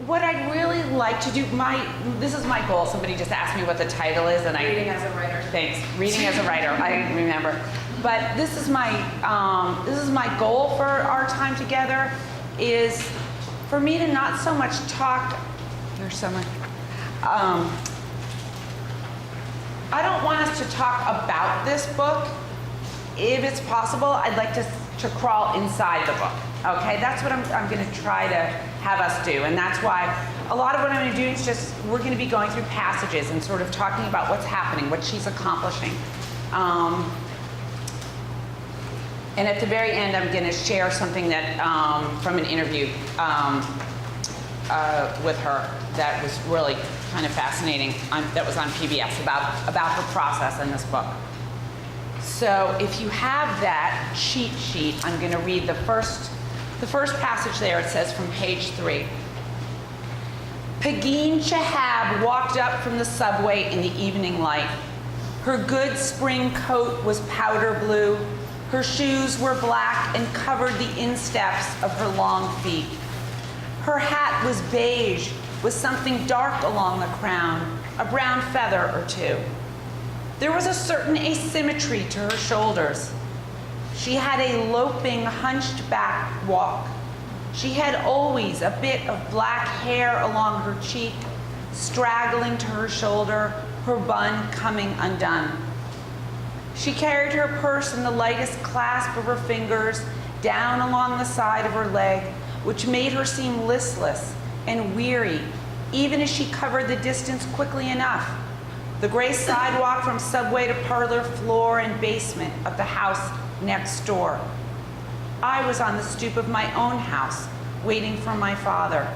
what I'd really like to do, this is my goal. Somebody just asked me what the title is, and Reading as a writer. Thanks. Reading as a writer. I didn't remember. But this is my goal for our time together, is for me to not so much talk. There's someone. I don't want us to talk about this book. If it's possible, I'd like to crawl inside the book. Okay, that's what I'm going to try to have us do, and that's why a lot of what I'm going to do is just, we're going to be going through passages and sort of talking about what's happening, what she's accomplishing. And at the very end, I'm going to share something that from an interview with her that was really kind of fascinating, that was on PBS about her process in this book. So if you have that cheat sheet, I'm going to read the first passage there. It says from page 3. Pegeen Shahab walked up from the subway in the evening light. Her good spring coat was powder blue. Her shoes were black and covered the insteps of her long feet. Her hat was beige with something dark along the crown, a brown feather or two. There was a certain asymmetry to her shoulders. She had a loping, hunched back walk. She had always a bit of black hair along her cheek, straggling to her shoulder, her bun coming undone. She carried her purse in the lightest clasp of her fingers down along the side of her leg, which made her seem listless and weary, even as she covered the distance quickly enough. The gray sidewalk from subway to parlor floor and basement of the house next door. I was on the stoop of my own house, waiting for my father.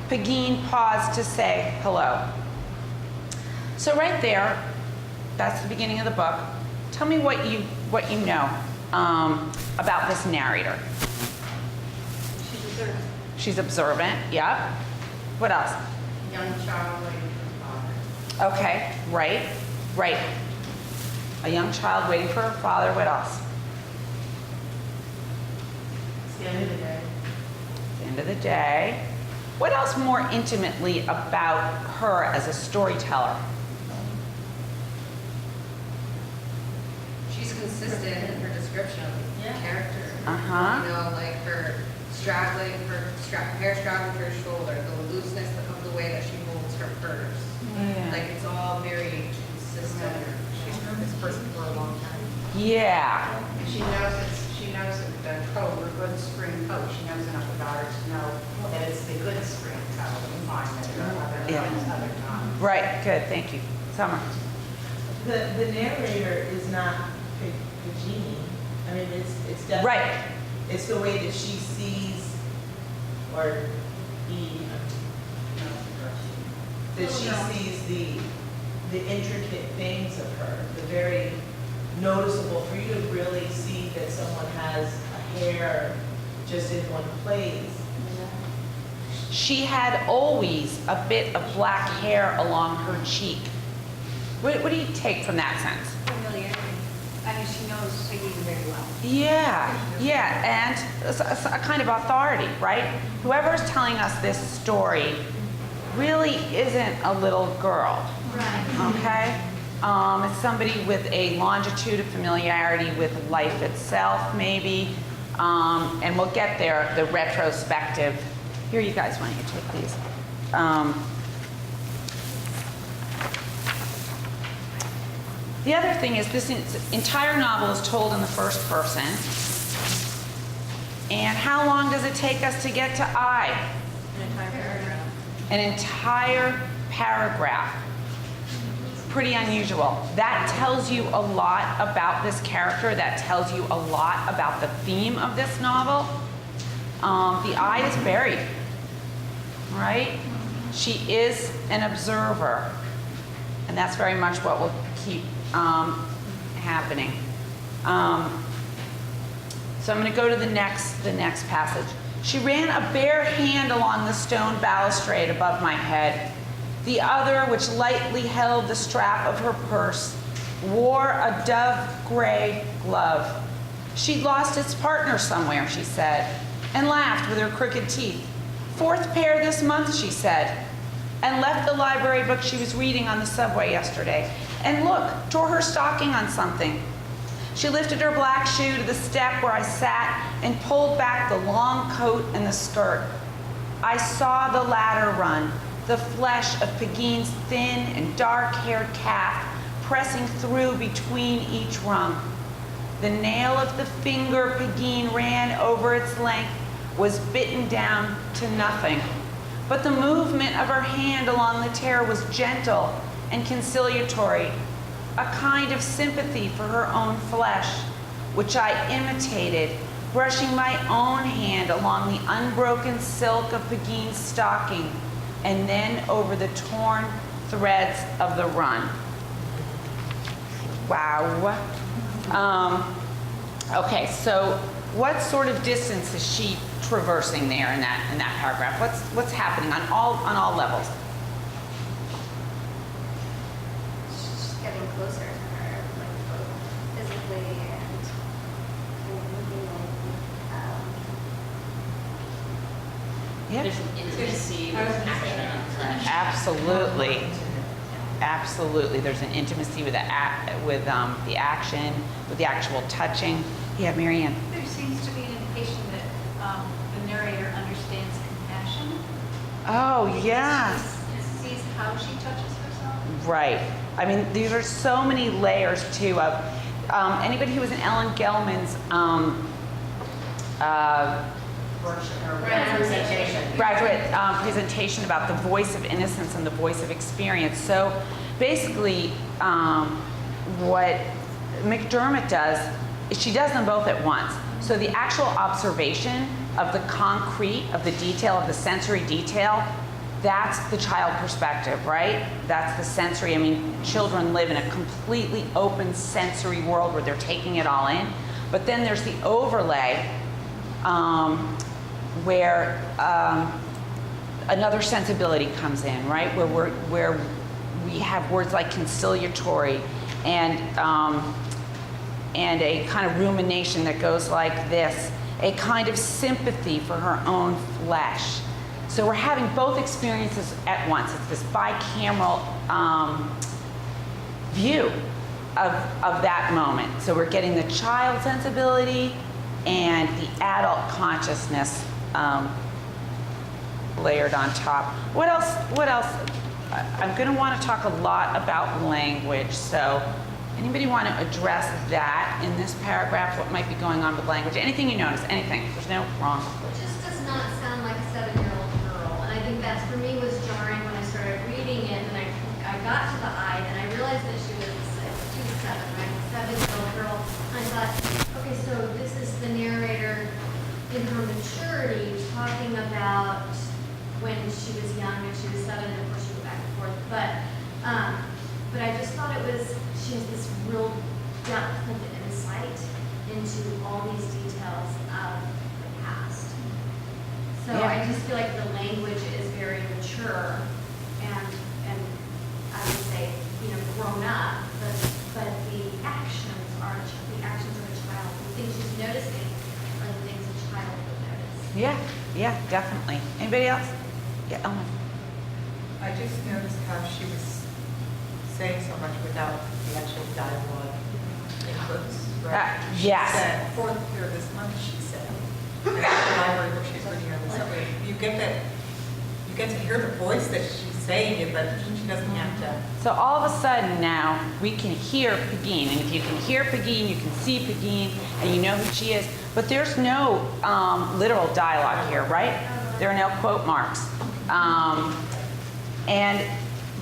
Pegeen paused to say hello. So right there, that's the beginning of the book. Tell me what you know about this narrator. She's observant. She's observant, yep. What else? Young child waiting for her father. Okay, right. A young child waiting for her father. What else? It's the end of the day. The end of the day. What else more intimately about her as a storyteller? She's consistent in her description of the character. Uh-huh. You know, like her hair straggling to her shoulder, the looseness of the way that she holds her purse. Yeah. Like it's all very consistent. She's known this person for a long time. Yeah. She knows the coat, her good spring coat. She knows enough about her to know that it's the good spring coat. And fine that there are other times. Right, good, thank you. Summer. The narrator is not Pegeen. I mean, it's definitely, Right. it's the way that she sees, or that she sees the intricate things of her, the very noticeable, for you to really see that someone has a hair just in one place. She had always a bit of black hair along her cheek. What do you take from that sense? Familiarity. I mean, she knows Pegeen very well. Yeah, and a kind of authority, right? Whoever's telling us this story really isn't a little girl, Right. okay? It's somebody with a longitude of familiarity with life itself, maybe, and we'll get there, the retrospective. Here, you guys, why don't you take these? The other thing is this entire novel is told in the first person. And how long does it take us to get to I? An entire paragraph. An entire paragraph. Pretty unusual. That tells you a lot about this character. That tells you a lot about the theme of this novel. The I is buried, right? She is an observer. And that's very much what will keep happening. So I'm going to go to the next passage. She ran a bare hand along the stone balustrade above my head. The other, which lightly held the strap of her purse, wore a dove gray glove. She'd lost its partner somewhere, she said, and laughed with her crooked teeth. 4th pair this month, she said, and left the library book she was reading on the subway yesterday. And look, tore her stocking on something. She lifted her black shoe to the step where I sat and pulled back the long coat and the skirt. I saw the ladder run, the flesh of Pagine's thin and dark-haired calf pressing through between each rung. The nail of the finger Pagine ran over its length was bitten down to nothing. But the movement of her hand along the tear was gentle and conciliatory, a kind of sympathy for her own flesh, which I imitated, brushing my own hand along the unbroken silk of Pagine's stocking, and then over the torn threads of the run. Wow. Okay, so what sort of distance is she traversing there in that paragraph? What's happening on all levels? She's getting closer to her, like both physically and moving Yep. There's an intimacy with action and flesh. Absolutely. Absolutely. There's an intimacy with the action, with the actual touching. Yeah, Marianne. There seems to be an indication that the narrator understands compassion. Oh, yeah. She sees how she touches herself. Right. I mean, these are so many layers too of anybody who was in Ellen Gelman's graduate presentation about the voice of innocence and the voice of experience. So basically, what McDermott does is she does them both at once. So the actual observation of the concrete, of the detail, of the sensory detail, that's the child perspective, right? That's the sensory. I mean, children live in a completely open sensory world where they're taking it all in. But then there's the overlay where another sensibility comes in, right? Where we have words like conciliatory and a kind of rumination that goes like this, a kind of sympathy for her own flesh. So we're having both experiences at once. It's this bicameral view of that moment. So we're getting the child sensibility and the adult consciousness layered on top. What else? I'm going to want to talk a lot about language. So anybody want to address that in this paragraph? What might be going on with language? Anything you notice? Anything? There's no wrong. It just does not sound like a 7-year-old girl. And I think that for me was jarring when I started reading it. And I got to the I, and I realized that she was 7, right? 7-year-old girl. And I thought, okay, so this is the narrator in her maturity talking about when she was young and she was 7, and of course she went back and forth. But I just thought she has this real depth of insight into all these details of the past. So Yeah. I just feel like the language is very mature and I would say, grown up, but the actions are the actions of a child. The things she's noticing are the things a child would notice. Yeah, definitely. Anybody else? Yeah, Ellen. I just noticed how she was saying so much without the actual dialogue inputs, right? Yes. She said, 4th year this month, she said. And that's the library book she's reading on the subway. You get to hear the voice that she's saying it, but she doesn't have to. So all of a sudden now we can hear Pagine, and if you can hear Pagine, you can see Pagine, and you know who she is. But there's no literal dialogue here, right? There are no quote marks,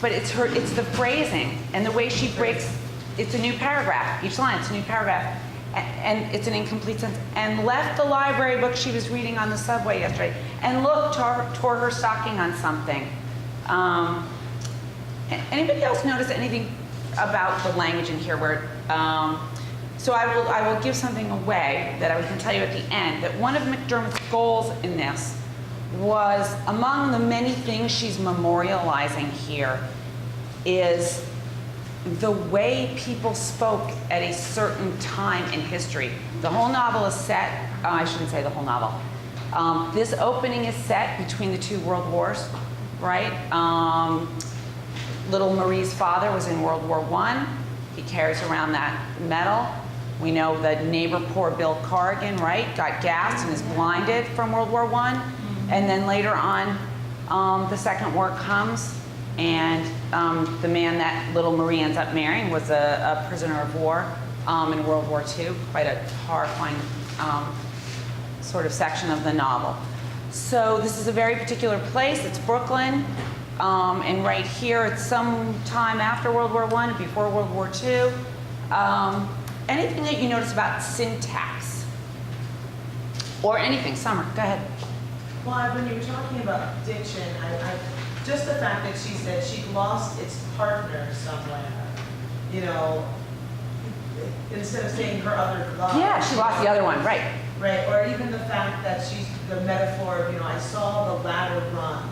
but it's the phrasing and the way she breaks. It's a new paragraph. Each line, it's a new paragraph, and it's an incomplete sentence. And left the library book she was reading on the subway yesterday, and look, tore her stocking on something. Anybody else notice anything about the language in here where? So I will give something away that I can tell you at the end. That one of McDermott's goals in this was, among the many things she's memorializing here, is the way people spoke at a certain time in history. The whole novel is set. I shouldn't say the whole novel. This opening is set between the two world wars, right? Little Marie's father was in World War I. He carries around that medal. We know the neighbor, poor Bill Corrigan, right, got gassed and is blinded from World War I. And then later on, the Second War comes, and the man that little Marie ends up marrying was a prisoner of war in World War II. Quite a horrifying sort of section of the novel. So this is a very particular place. It's Brooklyn. And right here, it's some time after World War I, before World War II. Anything that you notice about syntax? Or anything, Summer, go ahead. Well, when you were talking about diction, just the fact that she said she lost its partner somewhere, you know, instead of saying her other love. Yeah, she lost the other one, right. Right, or even the fact that she's, the metaphor of, you know, I saw the ladder run.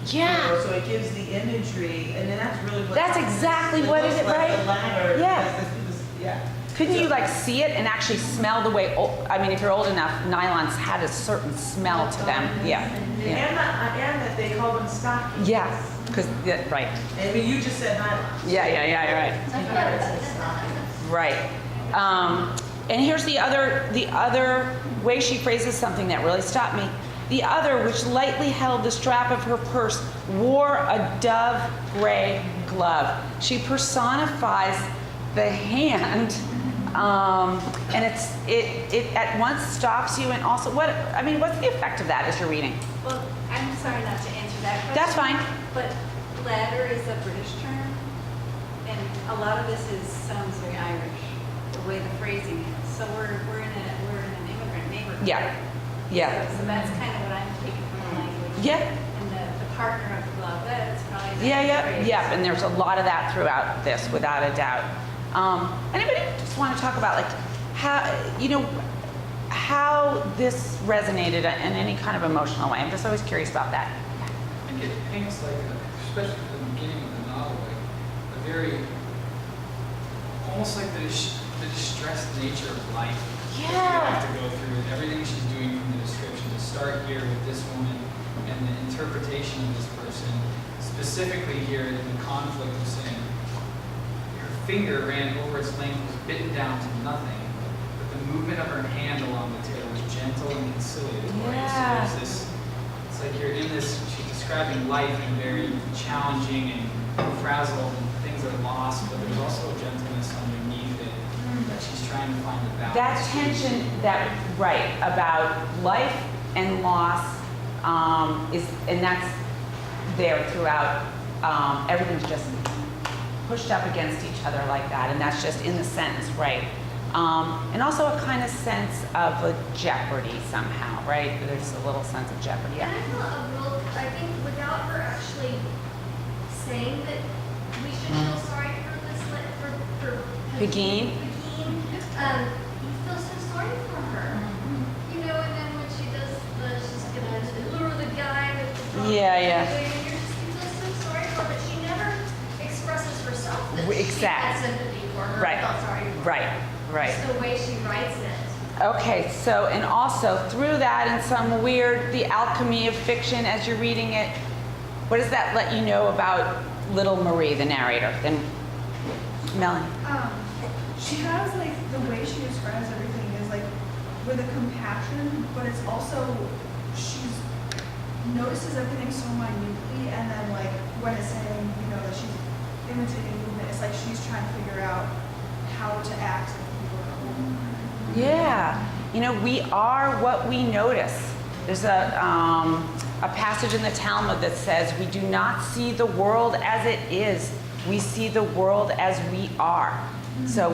Yeah. You know, so it gives the imagery, and then that's really what. That's exactly what it is, like right? the ladder. Yeah. because this- yeah. Couldn't you like see it and actually smell the way, I mean, if you're old enough, nylons had a certain smell to them. Yeah. And Yeah, that they call them stockings. yeah, because, right. I mean, you just said nylon. Yeah, you're right. I thought it said stockings. Right. And here's the other way she phrases something that really stopped me. The other, which lightly held the strap of her purse, wore a dove gray glove. She personifies the hand, and it at once stops you, and also what's the effect of that as you're reading? Well, I'm sorry not to answer that question. That's fine. But ladder is a British term, and a lot of this sounds very Irish, the way the phrasing is. So we're in an immigrant neighborhood. Yeah. Yeah. So that's kind of what I'm taking from the language. Yeah. And the partner of the glove, that's probably the Yeah, phrase. yeah, and there's a lot of that throughout this, without a doubt. Anybody just want to talk about like how this resonated in any kind of emotional way? I'm just always curious about that. I think it paints like, especially at the beginning of the novel, like a very, almost like the distressed nature of life. Yeah. You have to go through everything she's doing from the description to start here with this woman and the interpretation of this person, specifically here in the conflict of saying her finger ran over its length, was bitten down to nothing, but the movement of her hand along the tail was gentle and conciliatory. Yeah. So there's this, it's like you're in this, she's describing life in very challenging and frazzled, and things are lost, but there's also a gentleness underneath it that she's trying to find the balance. That tension, about life and loss, and that's there throughout. Everything's just pushed up against each other like that, and that's just in the sentence, right? And also a kind of sense of a jeopardy somehow, right? There's a little sense of jeopardy. And Yeah. I feel I think without her actually saying that we should feel sorry for this, for Pegeen. You feel so sorry for her. You know, and then when she does she's gonna lure the guy with the Yeah. you feel so sorry for her, but she never expresses herself that she Exact. had sympathy for her. Right. Felt sorry for her. Right. Just the way she writes it. Okay, so, and also through that in some weird, the alchemy of fiction as you're reading it, what does that let you know about little Marie, the narrator? Then, Melanie. She has like the way she describes everything is like with a compassion, but it's also she's notices everything so minutely, and then like when it's saying that she's imitating movement, it's like she's trying to figure out how to act. Yeah, we are what we notice. There's a passage in the Talmud that says, we do not see the world as it is, we see the world as we are. So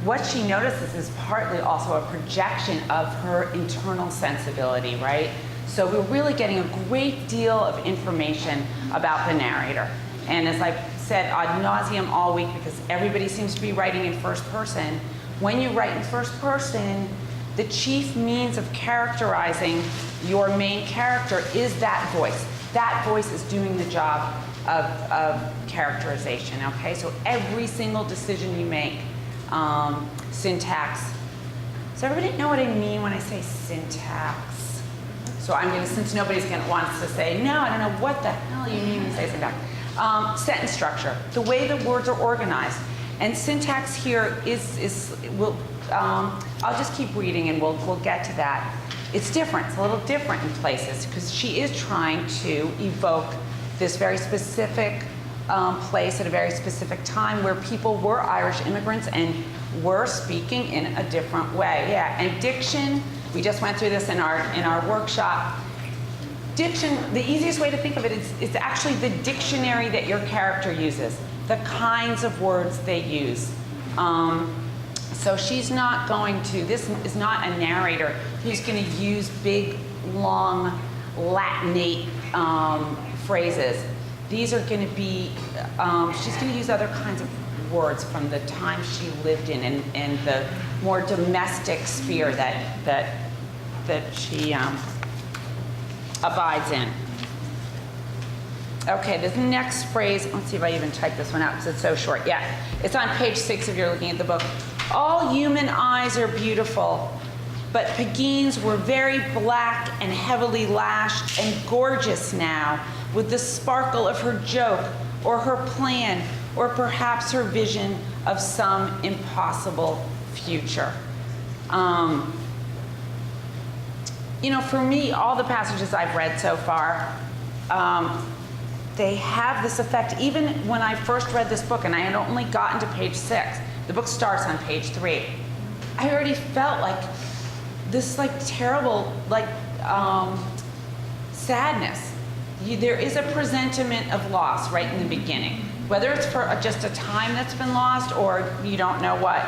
what she notices is partly also a projection of her internal sensibility, right? So we're really getting a great deal of information about the narrator. And as I've said ad nauseum all week, because everybody seems to be writing in first person, when you write in first person, the chief means of characterizing your main character is that voice. That voice is doing the job of characterization, okay? So every single decision you make, syntax, Does everybody know what I mean when I say syntax? So I'm gonna, since nobody's gonna wants to say, no, I don't know what the hell you mean when you say syntax. Sentence structure, the way the words are organized. And syntax here I'll just keep reading and we'll get to that. It's different, it's a little different in places because she is trying to evoke this very specific place at a very specific time where people were Irish immigrants and were speaking in a different way. Yeah, and diction, we just went through this in our workshop. Diction, the easiest way to think of it is actually the dictionary that your character uses, the kinds of words they use. So she's not going to, this is not a narrator who's going to use big, long, Latinate phrases. These are going to be, she's going to use other kinds of words from the time she lived in and the more domestic sphere that she abides in. Okay, this next phrase, let's see if I even typed this one out because it's so short. Yeah, it's on page 6 if you're looking at the book. All human eyes are beautiful, but Pagine's were very black and heavily lashed and gorgeous now, with the sparkle of her joke or her plan or perhaps her vision of some impossible future. You know, for me, all the passages I've read so far, they have this effect. Even when I first read this book, and I had only gotten to page 6, the book starts on page 3, I already felt like this terrible sadness. There is a presentiment of loss right in the beginning, whether it's for just a time that's been lost or you don't know what.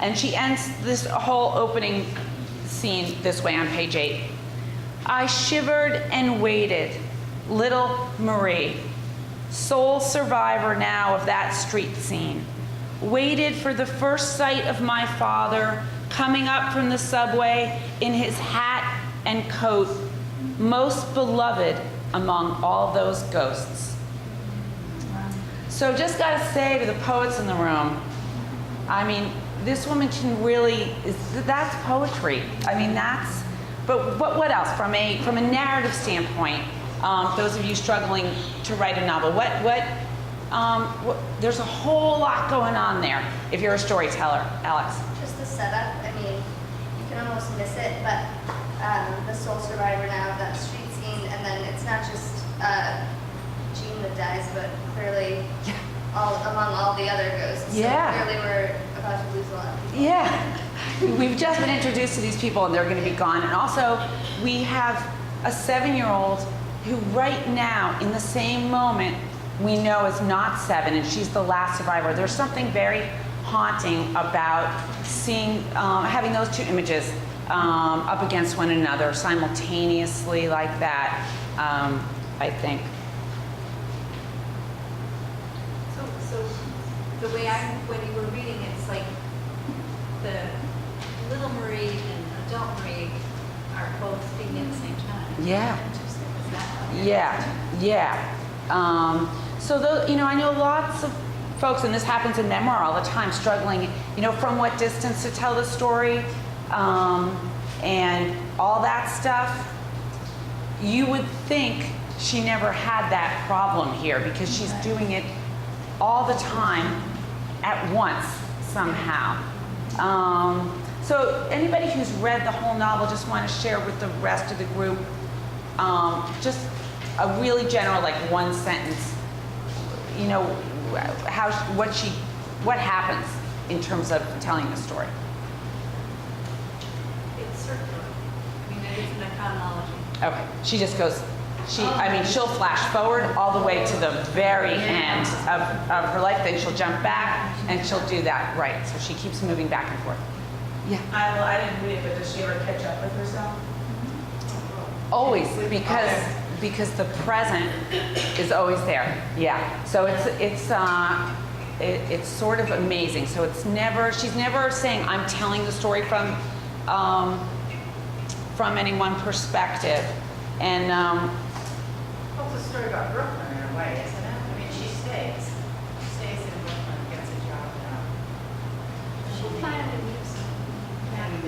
And she ends this whole opening scene this way on page 8. I shivered and waited, little Marie, sole survivor now of that street scene, waited for the first sight of my father coming up from the subway in his hat and coat, most beloved among all those ghosts. So just gotta say to the poets in the room, I mean, this woman can really, that's poetry. I mean, that's, but what else? From a narrative standpoint, those of you struggling to write a novel, there's a whole lot going on there if you're a storyteller, Alex. Just the setup, I mean, you can almost miss it, but the sole survivor now of that street scene, and then it's not just Jean that dies, but clearly among all the other ghosts. Yeah. So clearly we're about to lose a lot of people. Yeah. We've just been introduced to these people and they're going to be gone. And also, we have a 7-year-old who right now, in the same moment, we know is not 7 and she's the last survivor. There's something very haunting about seeing, having those two images up against one another simultaneously like that, I think. So the way when you were reading, it's like the little Marie and adult Marie are both speaking at the same time. Yeah. Interesting. Is that how? Yeah. So those, I know lots of folks, and this happens in memoir all the time, struggling, from what distance to tell the story, and all that stuff. You would think she never had that problem here because she's doing it all the time at once somehow. So anybody who's read the whole novel, just want to share with the rest of the group just a really general, one sentence, what happens in terms of telling the story. It's circular. I mean, it's in a chronology. Okay, she just goes, she'll flash forward all the way to the very end of her life, then she'll jump back and she'll do that, right. So she keeps moving back and forth. Yeah. I didn't read it, but does she ever catch up with herself? Always, because the present is always there. Yeah. So it's sort of amazing. So she's never saying I'm telling the story from any one perspective. And Well, it's a story about Brooklyn in a way, isn't it? I mean, she stays in Brooklyn, gets a job now. She'll find a new And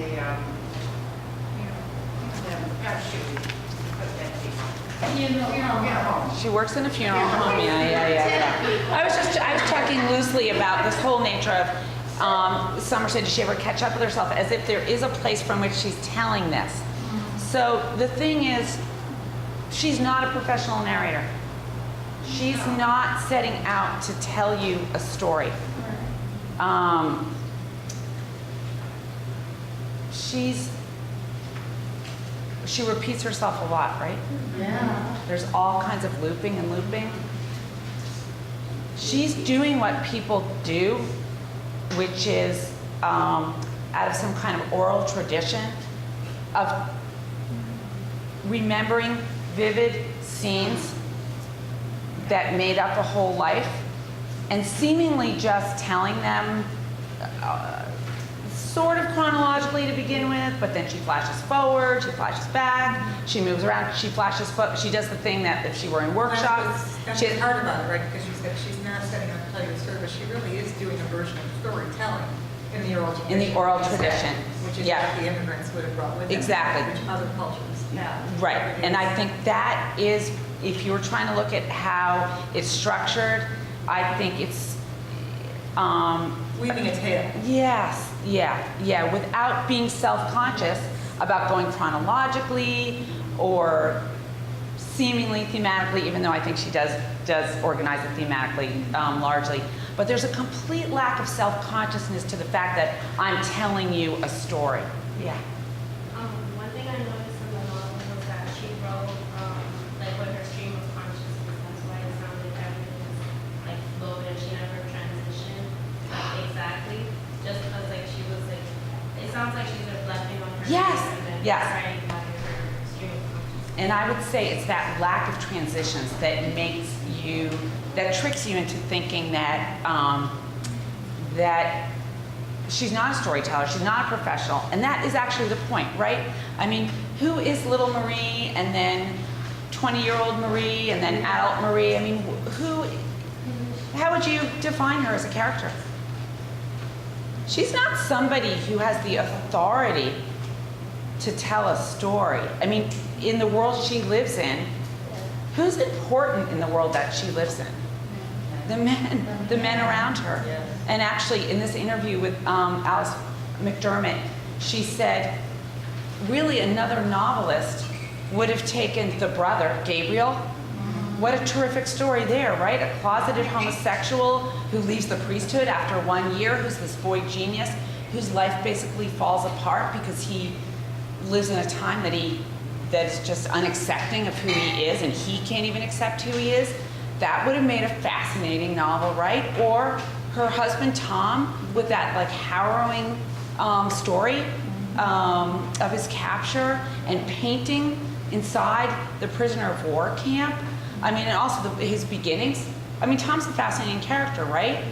home. She works in a funeral home, yeah. I was talking loosely about this whole nature of, Summer said, did she ever catch up with herself, as if there is a place from which she's telling this. So the thing is, she's not a professional narrator. She's not setting out to tell you a story. She repeats herself a lot, right? Yeah. There's all kinds of looping and looping. She's doing what people do, which is out of some kind of oral tradition of remembering vivid scenes that made up a whole life and seemingly just telling them sort of chronologically to begin with, but then she flashes forward, she flashes back, she moves around, she she does the thing that if she were in workshops, That's what's hard about it, right? Because you said she's not setting up to tell you a story, but she really is doing a version of storytelling in the oral tradition. in the oral tradition. Which is Yeah. what the immigrants would have brought with them. Exactly. Which other cultures have. Right, and I think that is, if you were trying to look at how it's structured, I think it's, Weaving a tale. yes, yeah, without being self-conscious about going chronologically or seemingly thematically, even though I think she does organize it thematically largely. But there's a complete lack of self-consciousness to the fact that I'm telling you a story. Yeah. One thing I noticed in the novel was that she wrote, like when her stream of consciousness, that's why it sounded like everything was like flowed and she never transitioned like exactly. Just because like she was like, it sounds like she's reflecting on her Yes, life and then yes. writing about her stream of consciousness. And I would say it's that lack of transitions that that tricks you into thinking that that she's not a storyteller, she's not a professional, and that is actually the point, right? I mean, who is little Marie, and then 20-year-old Marie, and then adult Marie? I mean, how would you define her as a character? She's not somebody who has the authority to tell a story. I mean, in the world she lives in, who's important in the world that she lives in? The men around her. Yes. And actually, in this interview with Alice McDermott, she said, really another novelist would have taken the brother, Gabriel. What a terrific story there, right? A closeted homosexual who leaves the priesthood after 1 year, who's this boy genius, whose life basically falls apart because he lives in a time that's just unaccepting of who he is, and he can't even accept who he is. That would have made a fascinating novel, right? Or her husband Tom with that like harrowing story of his capture and painting inside the prisoner of war camp. I mean, and also his beginnings. I mean, Tom's a fascinating character, right?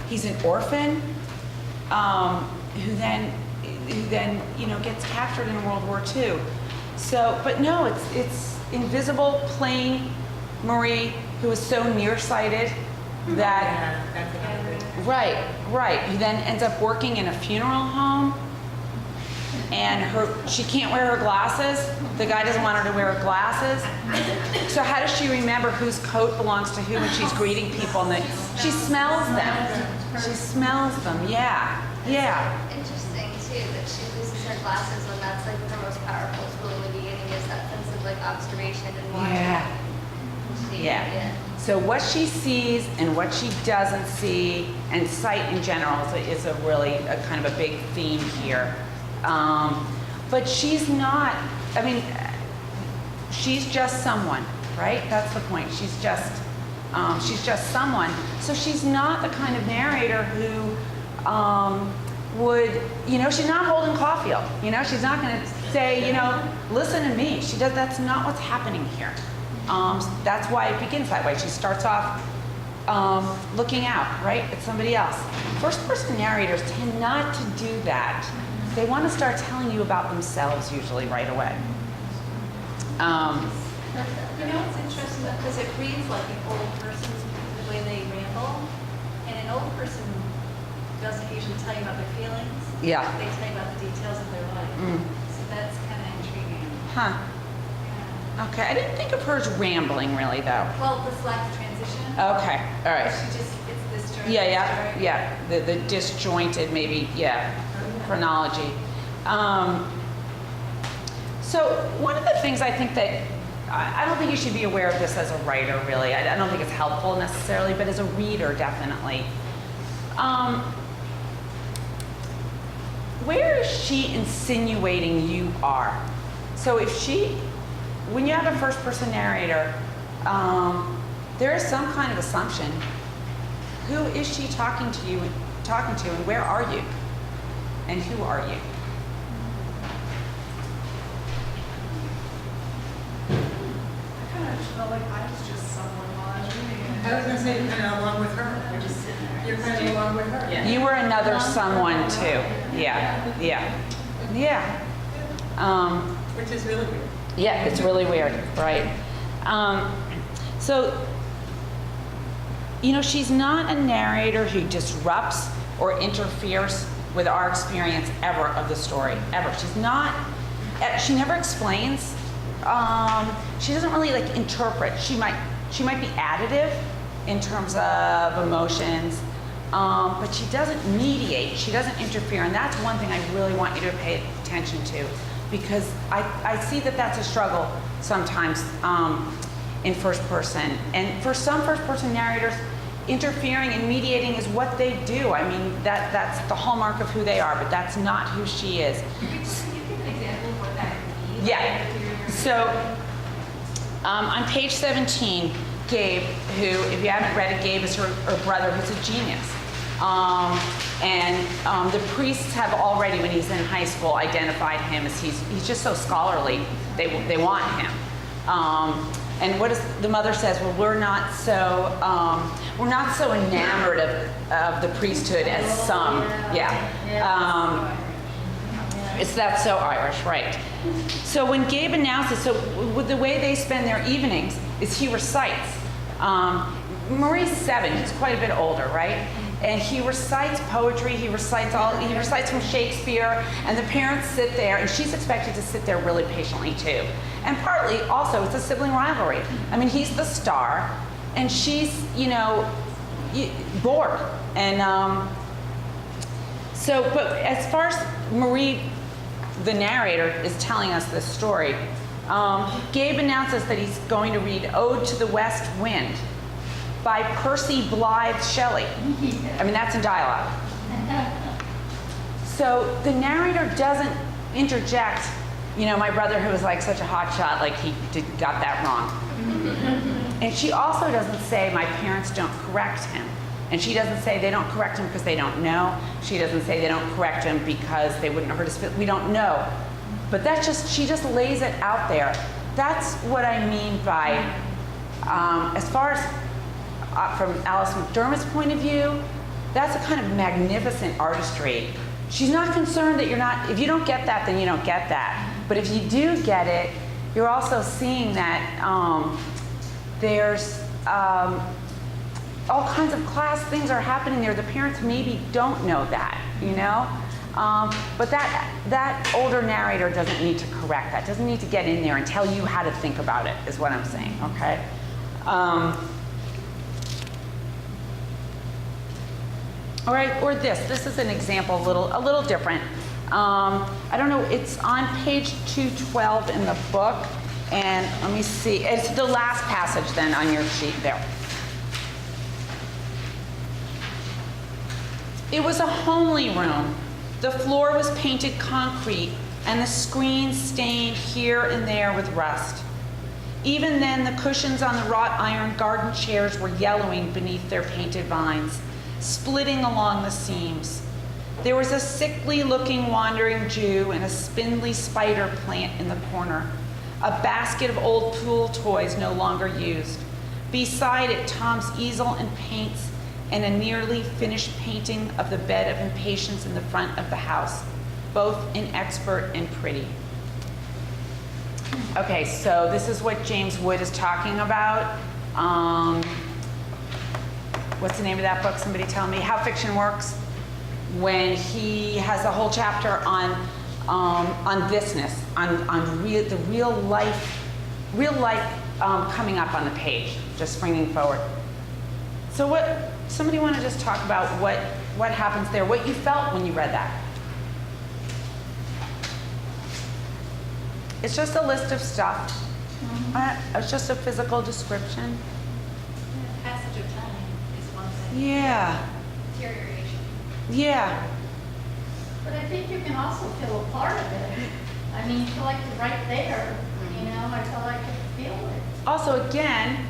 He's an orphan who then gets captured in World War II. So, but no, it's invisible, plain Marie, who is so nearsighted that, That's another thing. right, who then ends up working in a funeral home, and she can't wear her glasses. The guy doesn't want her to wear her glasses. So how does she remember whose coat belongs to who when she's greeting people? And she smells them. She smells them, yeah. Interesting too, that she loses her glasses when that's like her most powerful tool in the beginning is that sense of like observation and watching. Yeah. So what she sees and what she doesn't see, and sight in general is a really a kind of a big theme here. But she's not, I mean, she's just someone, right? That's the point. She's just someone. So she's not the kind of narrator who would, she's not Holden Caulfield. She's not going to say, listen to me. That's not what's happening here. That's why it begins that way. She starts off looking out, right, at somebody else. First-person narrators tend not to do that. They want to start telling you about themselves usually right away. It's interesting because it reads like an old person, the way they ramble, and an old person doesn't usually tell you about their feelings. Yeah. They tell you about the details of their life. So that's kind of intriguing. Huh. Okay, I didn't think of her as rambling really though. Well, the slack transition. Okay, all right. She just, it's this story. Yeah, the disjointed maybe, chronology. So one of the things I think that, I don't think you should be aware of this as a writer really. I don't think it's helpful necessarily, but as a reader definitely. Where is she insinuating you are? So when you have a first person narrator, there is some kind of assumption. Who is she talking to and where are you? And who are you? I kind of felt like I was just someone while I was reading it. I was gonna say, kind of along with her. You're kind of along with her. You were another someone too. Yeah. Which is really weird. Yeah, it's really weird, right? So, she's not a narrator who disrupts or interferes with our experience ever of the story, ever. She never explains. She doesn't really interpret. She might be additive in terms of emotions, but she doesn't mediate. She doesn't interfere, and that's one thing I really want you to pay attention to, because I see that that's a struggle sometimes in first person. And for some first person narrators, interfering and mediating is what they do. I mean, that's the hallmark of who they are, but that's not who she is. Can you give an example of what that means? Yeah. So on page 17, Gabe, who, if you haven't read it, Gabe is her brother, who's a genius. And the priests have already, when he's in high school, identified him as he's just so scholarly. They want him. And what is the mother says? Well, we're not so enamored of the priesthood as some. That's so Irish, right? So when Gabe announces, with the way they spend their evenings is he recites. Marie's 7; he's quite a bit older, right? And he recites poetry. He recites from Shakespeare, and the parents sit there, and she's expected to sit there really patiently too. And partly also it's a sibling rivalry. I mean, he's the star, and she's bored. And but as far as Marie, the narrator, is telling us this story, Gabe announces that he's going to read Ode to the West Wind by Percy Blythe Shelley. I mean, that's in dialogue. So the narrator doesn't interject, my brother who was such a hot shot, he got that wrong. And she also doesn't say my parents don't correct him. And she doesn't say they don't correct him because they don't know. She doesn't say they don't correct him because they wouldn't hurt his feelings. We don't know. But she just lays it out there. That's what I mean by, as far as from Alice McDermott's point of view, that's a kind of magnificent artistry. She's not concerned that if you don't get that, then you don't get that. But if you do get it, you're also seeing that there's all kinds of class things are happening there. The parents maybe don't know that, But that older narrator doesn't need to correct that, doesn't need to get in there and tell you how to think about it, is what I'm saying, okay? All right, or this is an example, a little different. I don't know, it's on page 212 in the book, and let me see, it's the last passage then on your sheet there. It was a homely room. The floor was painted concrete, and the screen stained here and there with rust. Even then, the cushions on the wrought iron garden chairs were yellowing beneath their painted vines, splitting along the seams. There was a sickly-looking wandering Jew and a spindly spider plant in the corner, a basket of old pool toys no longer used. Beside it, Tom's easel and paints, and a nearly finished painting of the bed of impatience in the front of the house, both inexpert and pretty. Okay, so this is what James Wood is talking about. What's the name of that book? Somebody tell me. How Fiction Works. When he has a whole chapter on thisness, on the real life real life coming up on the page, just springing forward. So somebody want to just talk about what happens there, what you felt when you read that? It's just a list of stuff. It's just a physical description. Passage of time is one thing. Yeah. Deterioration. Yeah. But I think you can also feel a part of it. I mean, you feel like you're right there, you know, I feel like I feel it. Also, again,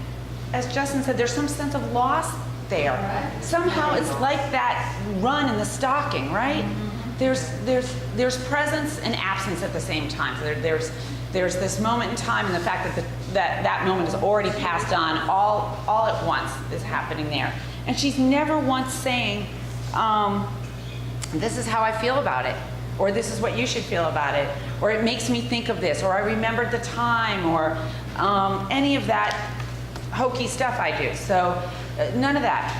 as Justin said, there's some sense of loss there. Right. Somehow it's like that run in the stocking, right? There's presence and absence at the same time. So there's this moment in time, and the fact that moment is already passed on all at once is happening there. And she's never once saying, this is how I feel about it, or this is what you should feel about it, or it makes me think of this, or I remembered the time, or any of that hokey stuff I do. So none of that.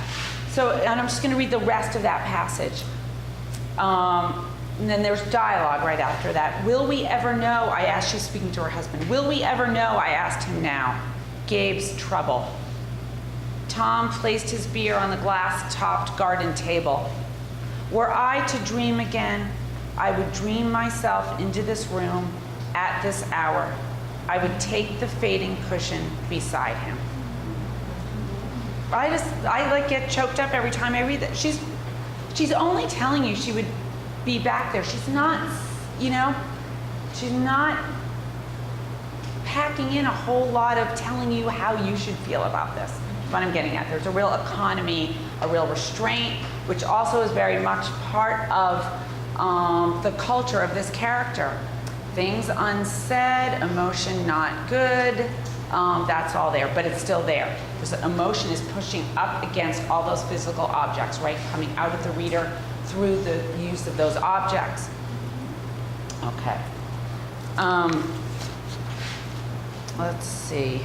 So, and I'm just going to read the rest of that passage. And then there's dialogue right after that. Will we ever know, I asked, she's speaking to her husband, will we ever know, I asked him now. Gabe's trouble. Tom placed his beer on the glass-topped garden table. Were I to dream again, I would dream myself into this room at this hour. I would take the fading cushion beside him. I like get choked up every time I read that. She's only telling you she would be back there. She's not, she's not packing in a whole lot of telling you how you should feel about this. That's what I'm getting at. There's a real economy, a real restraint, which also is very much part of the culture of this character. Things unsaid, emotion not good, that's all there, but it's still there. This emotion is pushing up against all those physical objects, right? Coming out of the reader through the use of those objects. Okay. Let's see.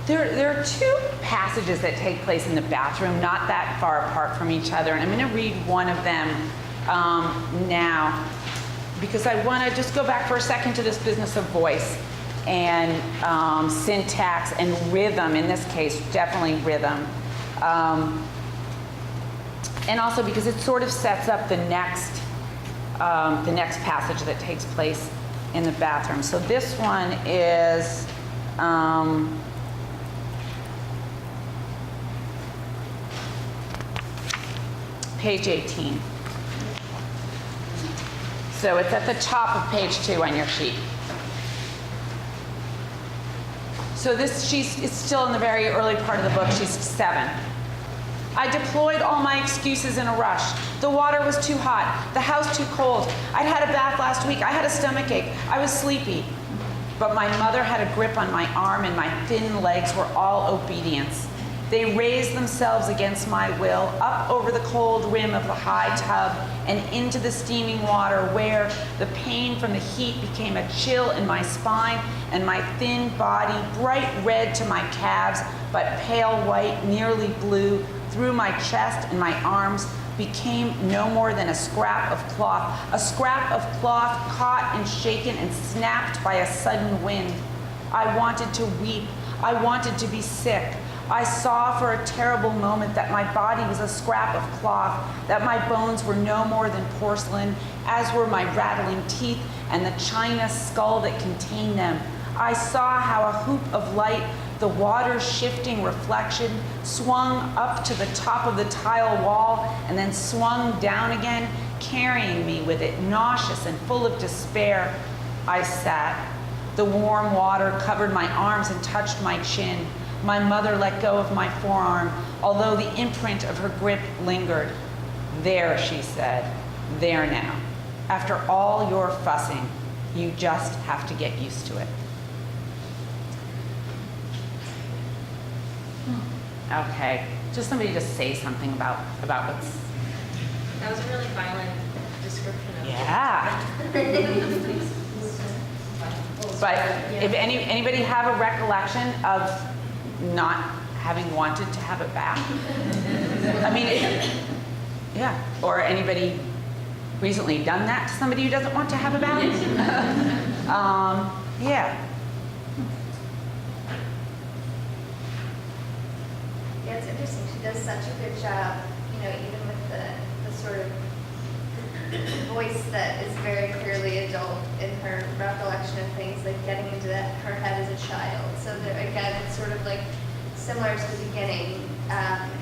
There are two passages that take place in the bathroom, not that far apart from each other, and I'm going to read one of them now, because I want to just go back for a second to this business of voice and syntax and rhythm. In this case, definitely rhythm, and also because it sort of sets up the next passage that takes place in the bathroom. So this one is. Page 18. So it's at the top of page 2 on your sheet. So she's still in the very early part of the book. She's 7. I deployed all my excuses in a rush. The water was too hot, the house too cold. I'd had a bath last week, I had a stomach ache, I was sleepy. But my mother had a grip on my arm and my thin legs were all obedience. They raised themselves against my will, up over the cold rim of the high tub and into the steaming water where the pain from the heat became a chill in my spine and my thin body, bright red to my calves, but pale white, nearly blue, through my chest and my arms, became no more than a scrap of cloth caught and shaken and snapped by a sudden wind. I wanted to weep. I wanted to be sick. I saw for a terrible moment that my body was a scrap of cloth, that my bones were no more than porcelain, as were my rattling teeth and the china skull that contained them. I saw how a hoop of light, the water's shifting reflection, swung up to the top of the tile wall and then swung down again, carrying me with it, nauseous and full of despair. I sat. The warm water covered my arms and touched my chin. My mother let go of my forearm, although the imprint of her grip lingered. There, she said, there now. After all your fussing, you just have to get used to it. Okay, just somebody just say something about what's... That was a really violent description of Yeah. But if anybody have a recollection of not having wanted to have a bath? I mean, yeah. Or anybody recently done that to somebody who doesn't want to have a bath. Yeah. Yeah, it's interesting. She does such a good job, you know, even with the sort of voice that is very clearly adult in her recollection of things, like getting into her head as a child. So that, again, it's sort of like similar to the beginning,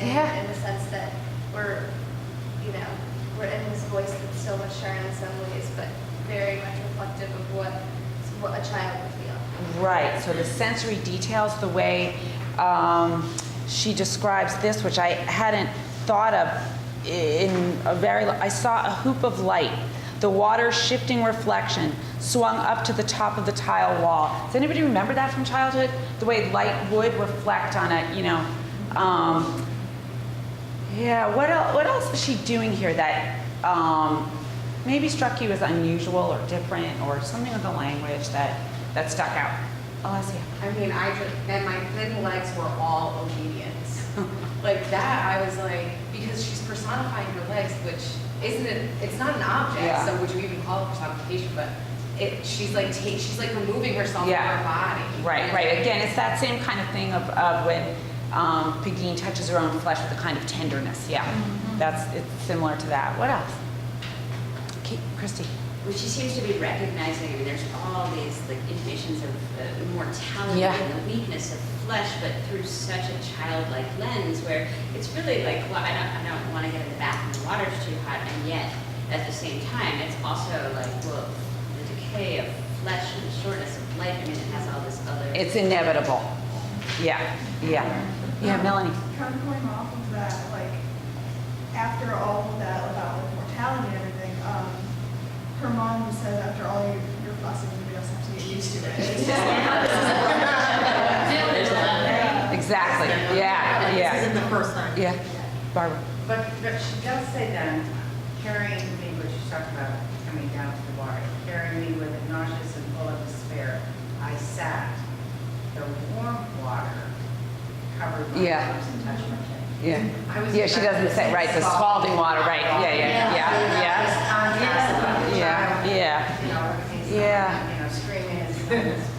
in the sense that we're in this voice that's so mature in some ways, but very much reflective of what a child would feel. Right, so the sensory details, the way she describes this, which I hadn't thought of I saw a hoop of light, the water shifting reflection swung up to the top of the tile wall. Does anybody remember that from childhood? The way light would reflect on it, you know. Yeah, what else is she doing here that maybe struck you as unusual or different, or something with the language that stuck out? Alessia. I mean, and my thin legs were all obedience. Like that, I was like, because she's personifying her legs, which it's not an object, Yeah. so would you even call it personification, but she's like removing herself from her body. Right. Again, it's that same kind of thing of when Pegeen touches her own flesh with a kind of tenderness. Yeah, it's similar to that. What else? Christy. Well, she seems to be recognizing, I mean, there's all these like intimations of mortality and the weakness of flesh, but through such a childlike lens where it's really like, well, I don't want to get in the bath and the water's too hot, and yet at the same time, it's also like, well, the decay of flesh and the shortness of life. I mean, it has all this other. It's inevitable. Yeah, Melanie. Kind of going off of that, like, after all of that about like, mortality and everything, her mom says after all your fussing, you just have to get used to it. It's just Exactly. Yeah. This isn't the first time. Yeah. Barbara. But she does say then, carrying me, what she's talking about, coming down to the water, carrying me with it nauseous and full of despair, I sat. The warm water covered my arms and touched my chin. Yeah, she doesn't say, right, the scalding water, right, yeah. Screaming and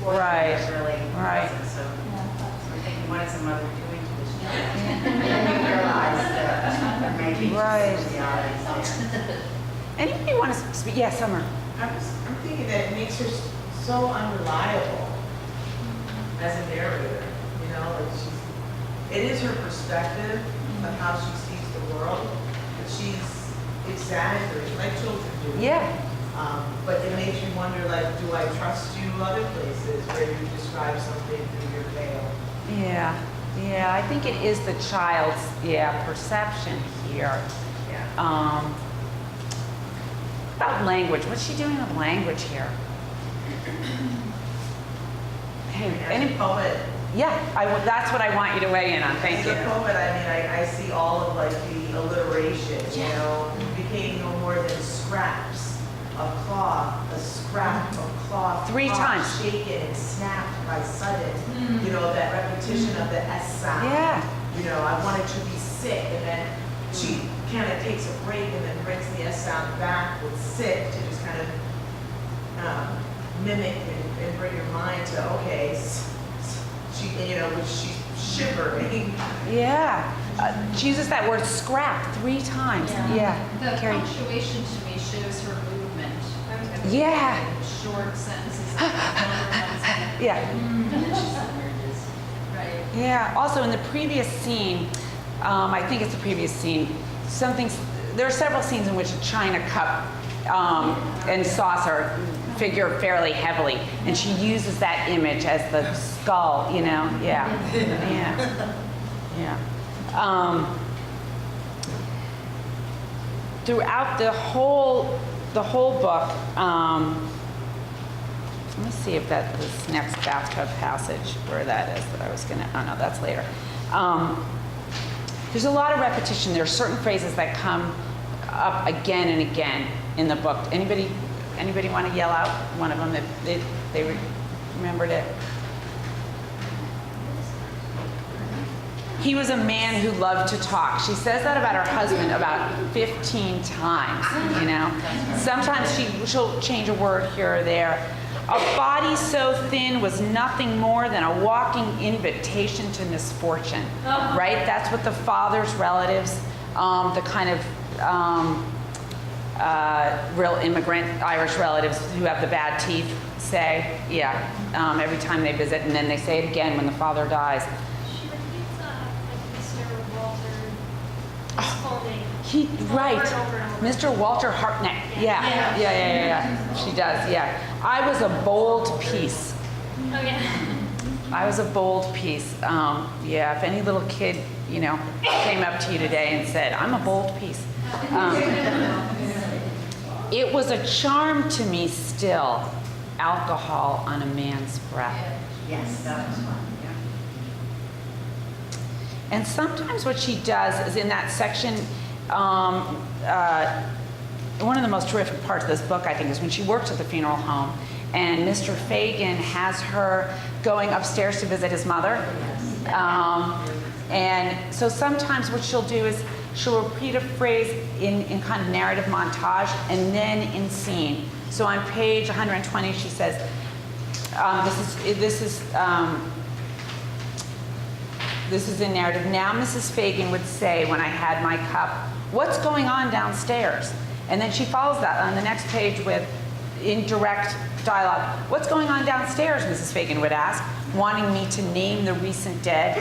Right. really wasn't. So I'm thinking, what is a mother doing to this child? And you realize that maybe reality there. Anybody want to speak? Yeah, Summer. I'm thinking that it makes her so unreliable as a narrator, you know, like it is her perspective of how she sees the world, but she's exaggerating, like children do. Yeah. But it makes you wonder, like, do I trust you other places where you describe something through your veil? Yeah, I think it is the child's, perception here. Yeah. About language, what's she doing with language here? Hey, As a poet, that's what I want you to weigh in on, thank you. as a poet, I mean, I see all of, like, the alliteration, you know, became no more than scraps of cloth, a scrap of cloth. 3 times. Shaken and snapped by sudden, you know, that repetition of the S sound. Yeah. You know, I wanted to be sick, and then she kind of takes a break and then brings the S sound back with sick to just kind of mimic and bring your mind to, okay, she, you know, she's shivering. Yeah. She uses that word scrap 3 times. Yeah. The Carrie. punctuation to me shows her movement. Yeah. Short sentences. Yeah. Right. Yeah. Also, in the previous scene, I think it's the previous scene, there are several scenes in which a china cup and saucer figure fairly heavily, and she uses that image as the skull, you know? Yeah. Throughout the whole book, let me see if this next bathtub passage, where that is that I was gonna, oh no, that's later. There's a lot of repetition. There are certain phrases that come up again and again in the book. Anybody want to yell out one of them if they remembered it? He was a man who loved to talk. She says that about her husband about 15 times, you know. Sometimes she'll change a word here or there. A body so thin was nothing more than a walking invitation to misfortune, right? That's what the father's relatives, the kind of real immigrant Irish relatives who have the bad teeth say, yeah, every time they visit, and then they say it again when the father dies. She repeats like Mr. Walter, his full name. Right, Over and over and over. Mr. Walter Hartnett, yeah. She does, yeah. I was a bold piece. Oh, yeah. I was a bold piece. Yeah, if any little kid, you know, came up to you today and said, I'm a bold piece. It was a charm to me still, alcohol on a man's breath. Yes, that was fun, yeah. And sometimes what she does is in that section, one of the most terrific parts of this book, I think, is when she works at the funeral home and Mr. Fagan has her going upstairs to visit his mother. And so sometimes what she'll do is she'll repeat a phrase in kind of narrative montage and then in scene. So on page 120, she says, this is in narrative. Now Mrs. Fagan would say when I had my cup, what's going on downstairs? And then she follows that on the next page with indirect dialogue. What's going on downstairs, Mrs. Fagan would ask, wanting me to name the recent dead.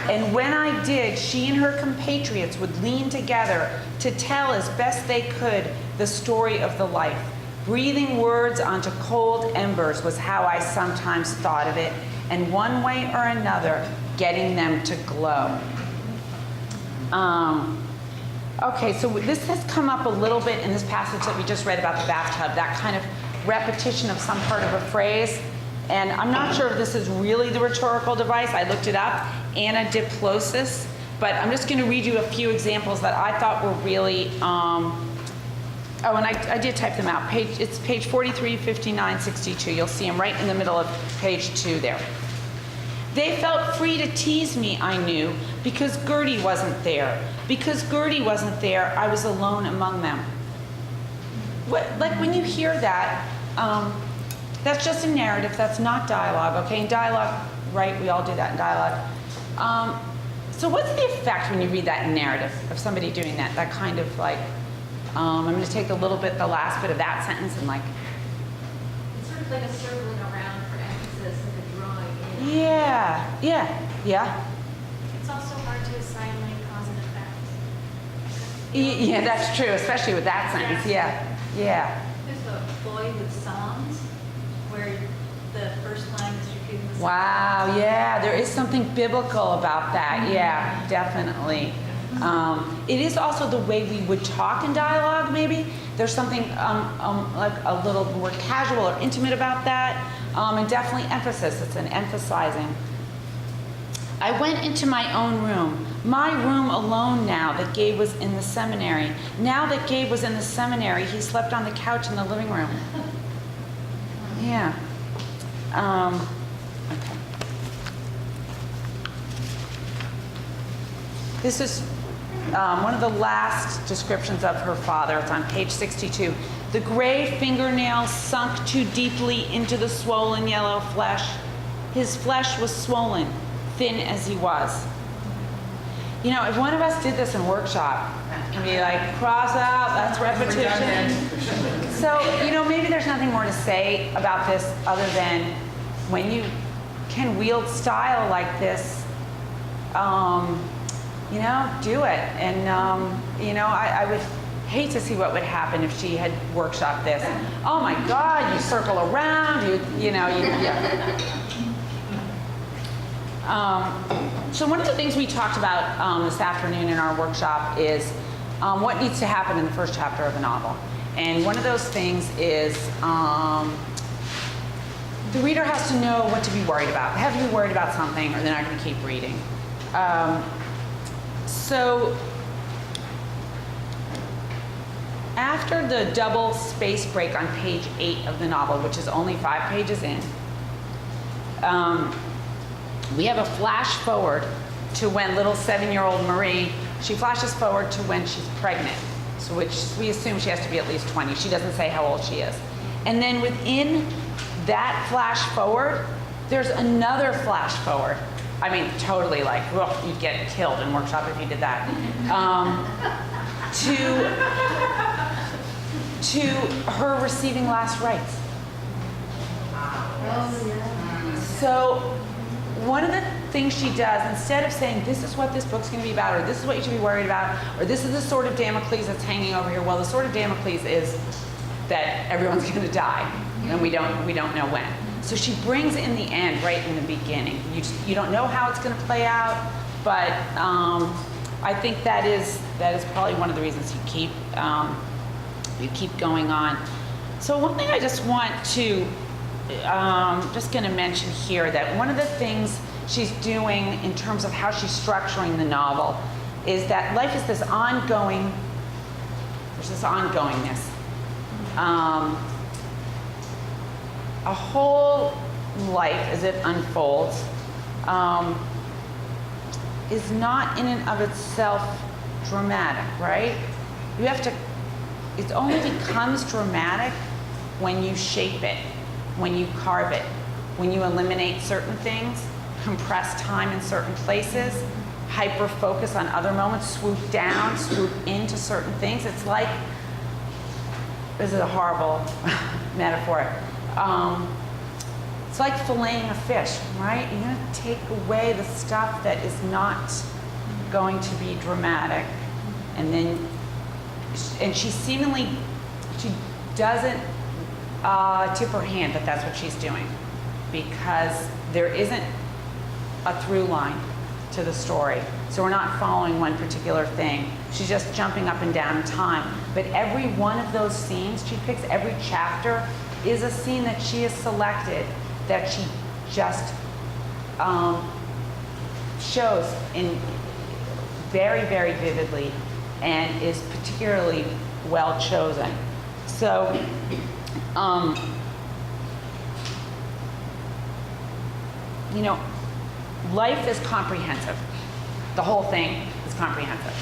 And when I did, she and her compatriots would lean together to tell as best they could the story of the life. Breathing words onto cold embers was how I sometimes thought of it, and one way or another, getting them to glow. Okay, so this has come up a little bit in this passage that we just read about the bathtub, that kind of repetition of some part of a phrase. And I'm not sure if this is really the rhetorical device. I looked it up, anadiplosis. But I'm just going to read you a few examples that I thought were really, oh, and I did type them out. It's page 43, 59, 62. You'll see them right in the middle of page 2 there. They felt free to tease me, I knew, because Gertie wasn't there. Because Gertie wasn't there, I was alone among them. Like when you hear that, that's just a narrative, that's not dialogue, okay? In dialogue, right, we all do that in dialogue. So what's the effect when you read that in narrative of somebody doing that? That kind of like, I'm gonna take a little bit, the last bit of that sentence and like. It's sort of like a circling around for emphasis and a drawing in. Yeah. It's also hard to assign like cause and effect. Yeah, that's true, especially with that sentence, yeah. There's a boy with songs where the first line is repeating the song. Wow, yeah, there is something biblical about that, yeah, definitely. It is also the way we would talk in dialogue, maybe. There's something like a little more casual or intimate about that, and definitely emphasis, it's an emphasizing. I went into my own room, my room alone now that Gabe was in the seminary. Now that Gabe was in the seminary, he slept on the couch in the living room. Yeah. Okay. This is one of the last descriptions of her father. It's on page 62. The gray fingernails sunk too deeply into the swollen yellow flesh. His flesh was swollen, thin as he was. You know, if one of us did this in workshop, and be like, cross out, that's repetition. So, you know, maybe there's nothing more to say about this other than when you can wield style like this, you know, do it. And, you know, I would hate to see what would happen if she had workshopped this. Oh my God, you circle around, yeah. So one of the things we talked about this afternoon in our workshop is what needs to happen in the first chapter of a novel. And one of those things is the reader has to know what to be worried about. They have to be worried about something or they're not going to keep reading. So after the double space break on page 8 of the novel, which is only 5 pages in, we have a flash forward to when little 7-year-old Marie, she flashes forward to when she's pregnant, so which we assume she has to be at least 20. She doesn't say how old she is. And then within that flash forward, there's another flash forward. I mean, totally like, well, you'd get killed in workshop if you did that. To her receiving last rites. So one of the things she does, instead of saying, this is what this book's going to be about, or this is what you should be worried about, or this is the sword of Damocles that's hanging over here, well, the sword of Damocles is that everyone's going to die, and we don't know when. So she brings in the end right in the beginning. You don't know how it's going to play out, but I think that is probably one of the reasons you keep going on. So one thing I just want to just going to mention here, that one of the things she's doing in terms of how she's structuring the novel is that life is this ongoingness. A whole life as it unfolds is not in and of itself dramatic, right? You have to, it only becomes dramatic when you shape it, when you carve it, when you eliminate certain things, compress time in certain places, hyper focus on other moments, swoop down, swoop into certain things. It's like, this is a horrible metaphor. It's like filleting a fish, right? You're going to take away the stuff that is not going to be dramatic, and she seemingly, she doesn't tip her hand that that's what she's doing, because there isn't a through line to the story. So we're not following one particular thing. She's just jumping up and down in time. But every one of those scenes she picks, every chapter, is a scene that she has selected that she just shows in very, very vividly and is particularly well chosen. So, you know, life is comprehensive. The whole thing is comprehensive.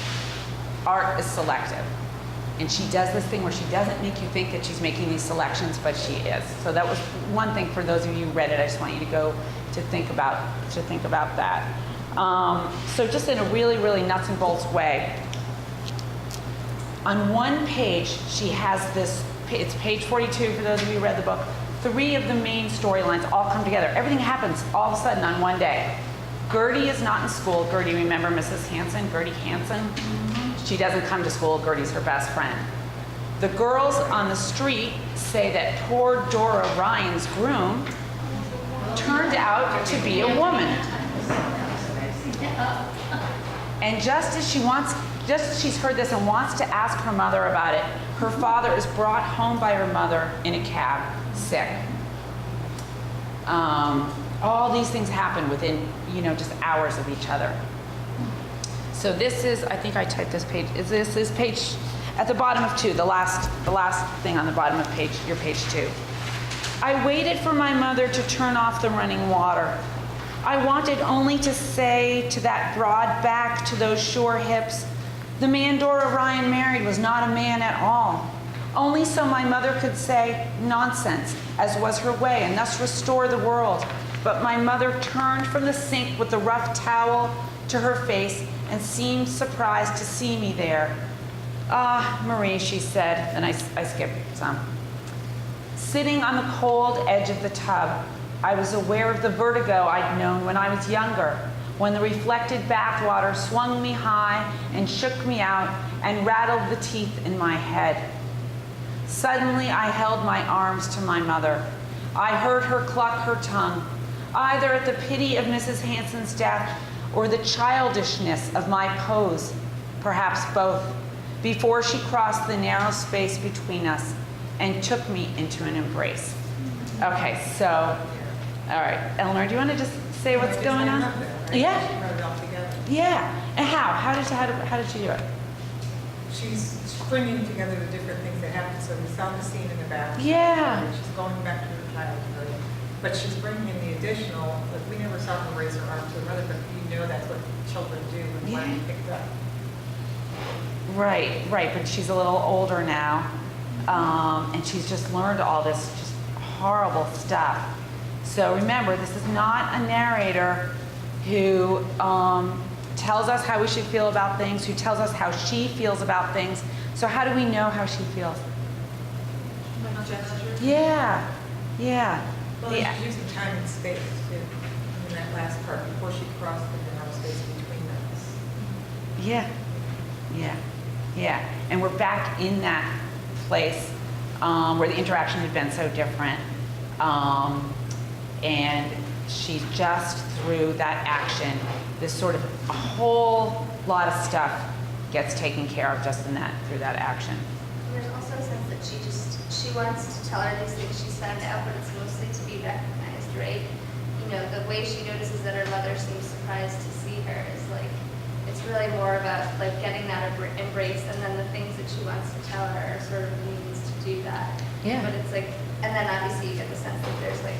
Art is selective. And she does this thing where she doesn't make you think that she's making these selections, but she is. So that was one thing for those of you who read it. I just want you to go to think about that. So just in a really, really nuts and bolts way, on one page she has this. It's page 42 for those of you who read the book. 3 of the main storylines all come together. Everything happens all of a sudden on one day. Gertie is not in school. Gertie, remember Mrs. Hanson? Gertie Hanson? She doesn't come to school. Gertie's her best friend. The girls on the street say that poor Dora Ryan's groom turned out to be a woman. And just as she's heard this and wants to ask her mother about it, her father is brought home by her mother in a cab, sick. All these things happen within, just hours of each other. So this is, I think I typed this page. This is page at the bottom of 2, the last thing on the bottom of your page 2. I waited for my mother to turn off the running water. I wanted only to say to that broad back, to those sure hips, the man Dora Ryan married was not a man at all. Only so my mother could say, nonsense, as was her way, and thus restore the world. But my mother turned from the sink with the rough towel to her face and seemed surprised to see me there. Ah, Marie, she said, and I skipped some. Sitting on the cold edge of the tub, I was aware of the vertigo I'd known when I was younger, when the reflected bathwater swung me high and shook me out and rattled the teeth in my head. Suddenly, I held my arms to my mother. I heard her cluck her tongue, either at the pity of Mrs. Hanson's death or the childishness of my pose, perhaps both, before she crossed the narrow space between us and took me into an embrace. Okay, so, all right, Eleanor, do you want to just say what's going on? Yeah. She wrote it all together. Yeah. And how did she do it? She's stringing together the different things that happened. So we saw the scene in the back. Yeah. She's going back to her childhood. but she's bringing in the additional, like, we never saw her raise her arm to her mother, but you know that's what children do when one picked up. Right, but she's a little older now, and she's just learned all this just horrible stuff. So remember, this is not a narrator who tells us how we should feel about things, who tells us how she feels about things. So how do we know how she feels? Like gesture? Yeah. Well, Yeah. she's using time and space too, in that last part, before she crossed the narrow space between us. Yeah. And we're back in that place where the interaction had been so different. And she just, through that action, this sort of a whole lot of stuff gets taken care of just in that, through that action. There's also a sense that she wants to tell her these things she's found out, but it's mostly to be recognized, right? You know, the way she notices that her mother seems surprised to see her is like, it's really more about like getting that embrace, and then the things that she wants to tell her are sort of means to do that. Yeah. But it's like, and then obviously you get the sense that there's like,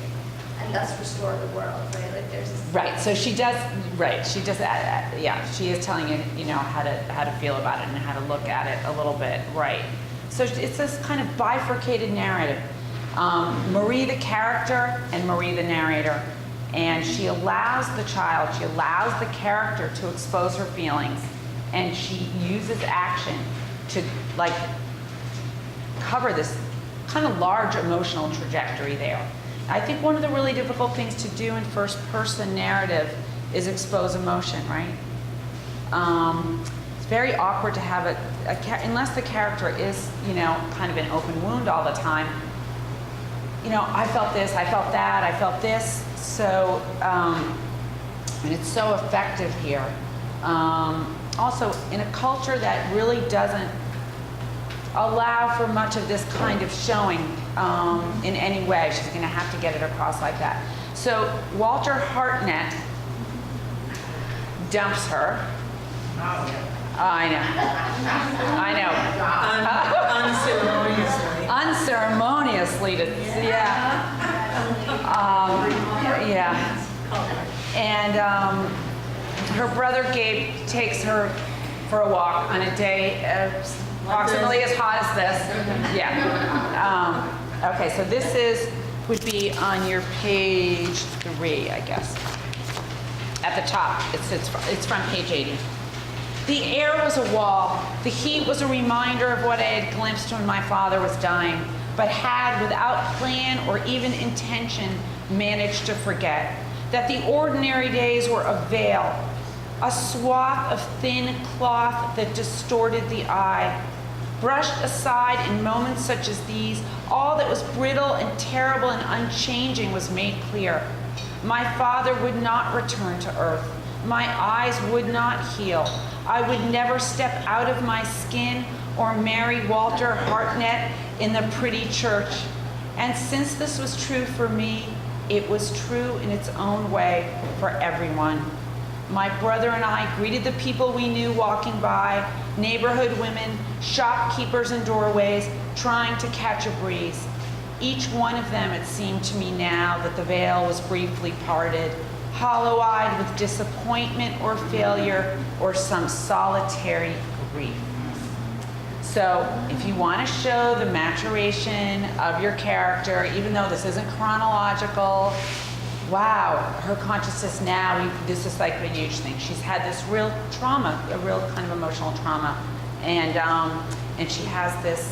and thus restore the world, right? Like there's this. Right, so she does, yeah, she is telling you, you know, how to feel about it and how to look at it a little bit, right. So it's this kind of bifurcated narrative. Marie the character and Marie the narrator. And she allows the child, she allows the character to expose her feelings, and she uses action to like cover this kind of large emotional trajectory there. I think one of the really difficult things to do in first person narrative is expose emotion, right? It's very awkward to have unless the character is, you know, kind of an open wound all the time. You know, I felt this, I felt that, I felt this. So, and it's so effective here. Also, in a culture that really doesn't allow for much of this kind of showing in any way, she's going to have to get it across like that. So, Walter Hartnett dumps her. I know. Unceremoniously. And her brother Gabe takes her for a walk on a day approximately as hot as this. Yeah. Okay, so this would be on your page 3, I guess. At the top, it's from page 80. The air was a wall. The heat was a reminder of what I had glimpsed when my father was dying, but had, without plan or even intention, managed to forget. That the ordinary days were a veil, a swath of thin cloth that distorted the eye. Brushed aside in moments such as these, all that was brittle and terrible and unchanging was made clear. My father would not return to earth. My eyes would not heal. I would never step out of my skin or marry Walter Hartnett in the pretty church. And since this was true for me, it was true in its own way for everyone. My brother and I greeted the people we knew walking by, neighborhood women, shopkeepers in doorways, trying to catch a breeze. Each one of them, it seemed to me now that the veil was briefly parted, hollow-eyed with disappointment or failure or some solitary grief. So if you want to show the maturation of your character, even though this isn't chronological, wow, her consciousness now, this is like a huge thing. She's had this real trauma, a real kind of emotional trauma, and she has this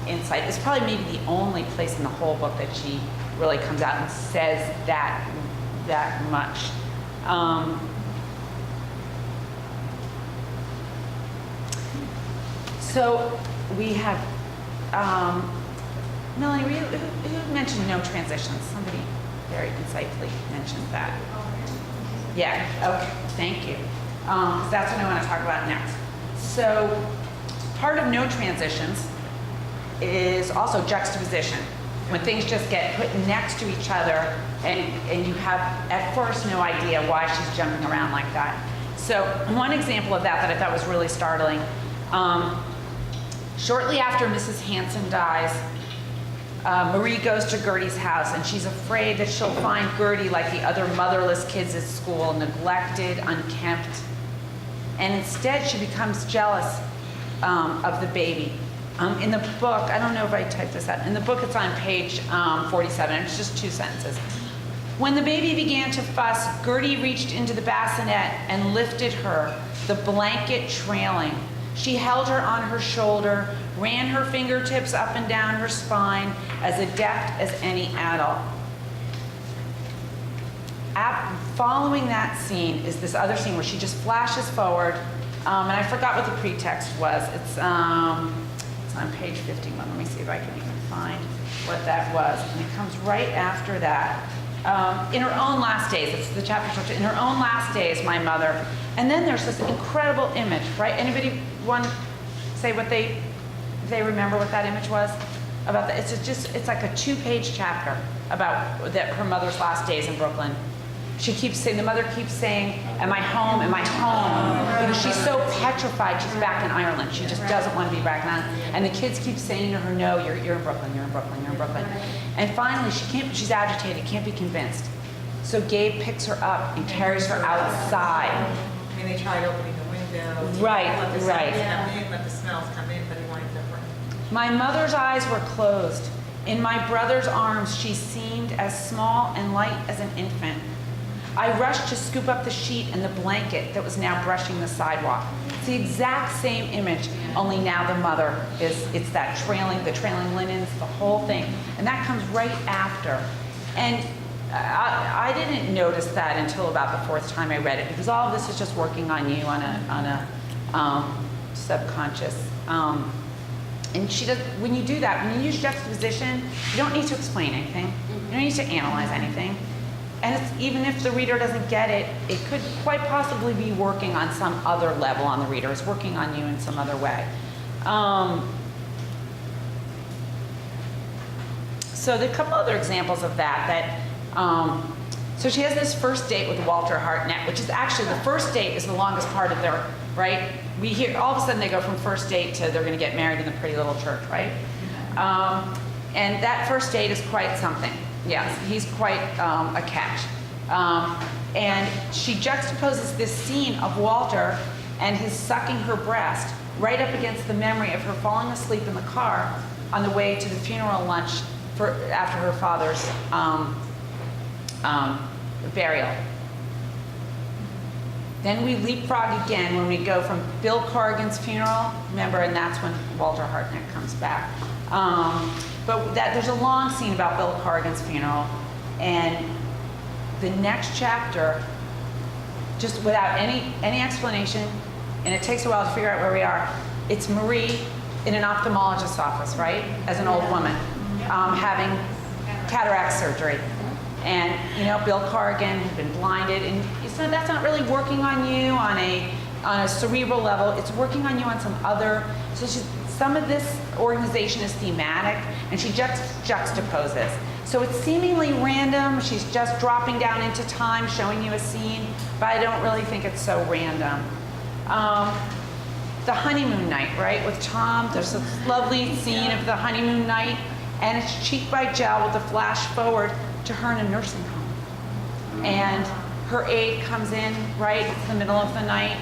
insight. It's probably maybe the only place in the whole book that she really comes out and says that much. So we have, Melanie, who mentioned no transitions? Somebody very insightfully mentioned that. Yeah, okay, thank you. That's what I want to talk about next. So part of no transitions is also juxtaposition. When things just get put next to each other and you have at first no idea why she's jumping around like that. So one example of that I thought was really startling, shortly after Mrs. Hanson dies, Marie goes to Gertie's house, and she's afraid that she'll find Gertie like the other motherless kids at school, neglected, unkempt. And instead, she becomes jealous of the baby. In the book, I don't know if I typed this out. In the book, it's on page 47. It's just 2 sentences. When the baby began to fuss, Gertie reached into the bassinet and lifted her, the blanket trailing. She held her on her shoulder, ran her fingertips up and down her spine, as adept as any adult. Following that scene is this other scene where she just flashes forward, and I forgot what the pretext was. It's on page 51. Let me see if I can even find what that was. And it comes right after that. In her own last days, it's the chapter structure. In her own last days, my mother. And then there's this incredible image, right? Anybody want to say what they remember what that image was? About that? It's like a 2-page chapter about that her mother's last days in Brooklyn. She keeps saying, the mother keeps saying, am I home? Am I home? Because she's so petrified she's back in Ireland. She just doesn't want to be back in Ireland. And the kids keep saying to her, no, you're in Brooklyn, you're in Brooklyn, you're in Brooklyn. And finally, she's agitated, can't be convinced. So Gabe picks her up and carries her outside. I mean, they tried opening the window. Right, let the right. sounds come in, let the smells come in, but he wanted to work. My mother's eyes were closed. In my brother's arms, she seemed as small and light as an infant. I rushed to scoop up the sheet and the blanket that was now brushing the sidewalk. It's the exact same image, only now the mother it's that the trailing linens, the whole thing. And that comes right after. And I didn't notice that until about the 4th time I read it, because all of this is just working on you on a subconscious. And she does, when you do that, when you use juxtaposition, you don't need to explain anything. You don't need to analyze anything. And even if the reader doesn't get it, it could quite possibly be working on some other level on the reader. It's working on you in some other way. So there are a couple other examples of that. So she has this first date with Walter Hartnett, which is actually the first date is the longest part of their, right? We hear all of a sudden they go from first date to they're going to get married in the pretty little church, right? And that first date is quite something. Yes, he's quite a catch. And she juxtaposes this scene of Walter and his sucking her breast right up against the memory of her falling asleep in the car on the way to the funeral lunch after her father's burial. Then we leapfrog again when we go from Bill Corrigan's funeral, remember, and that's when Walter Hartnett comes back. But there's a long scene about Bill Corrigan's funeral, and the next chapter, just without any explanation, and it takes a while to figure out where we are, it's Marie in an ophthalmologist's office, right, as an old woman, having cataract surgery. And, Bill Corrigan had been blinded, and that's not really working on you on a cerebral level. It's working on you on some other, some of this organization is thematic, and she juxtaposes. So it's seemingly random. She's just dropping down into time, showing you a scene, but I don't really think it's so random. The honeymoon night, right, with Tom. There's this lovely scene of the honeymoon night, and it's cheek by jowl with a flash forward to her in a nursing home. And her aide comes in, right, it's the middle of the night.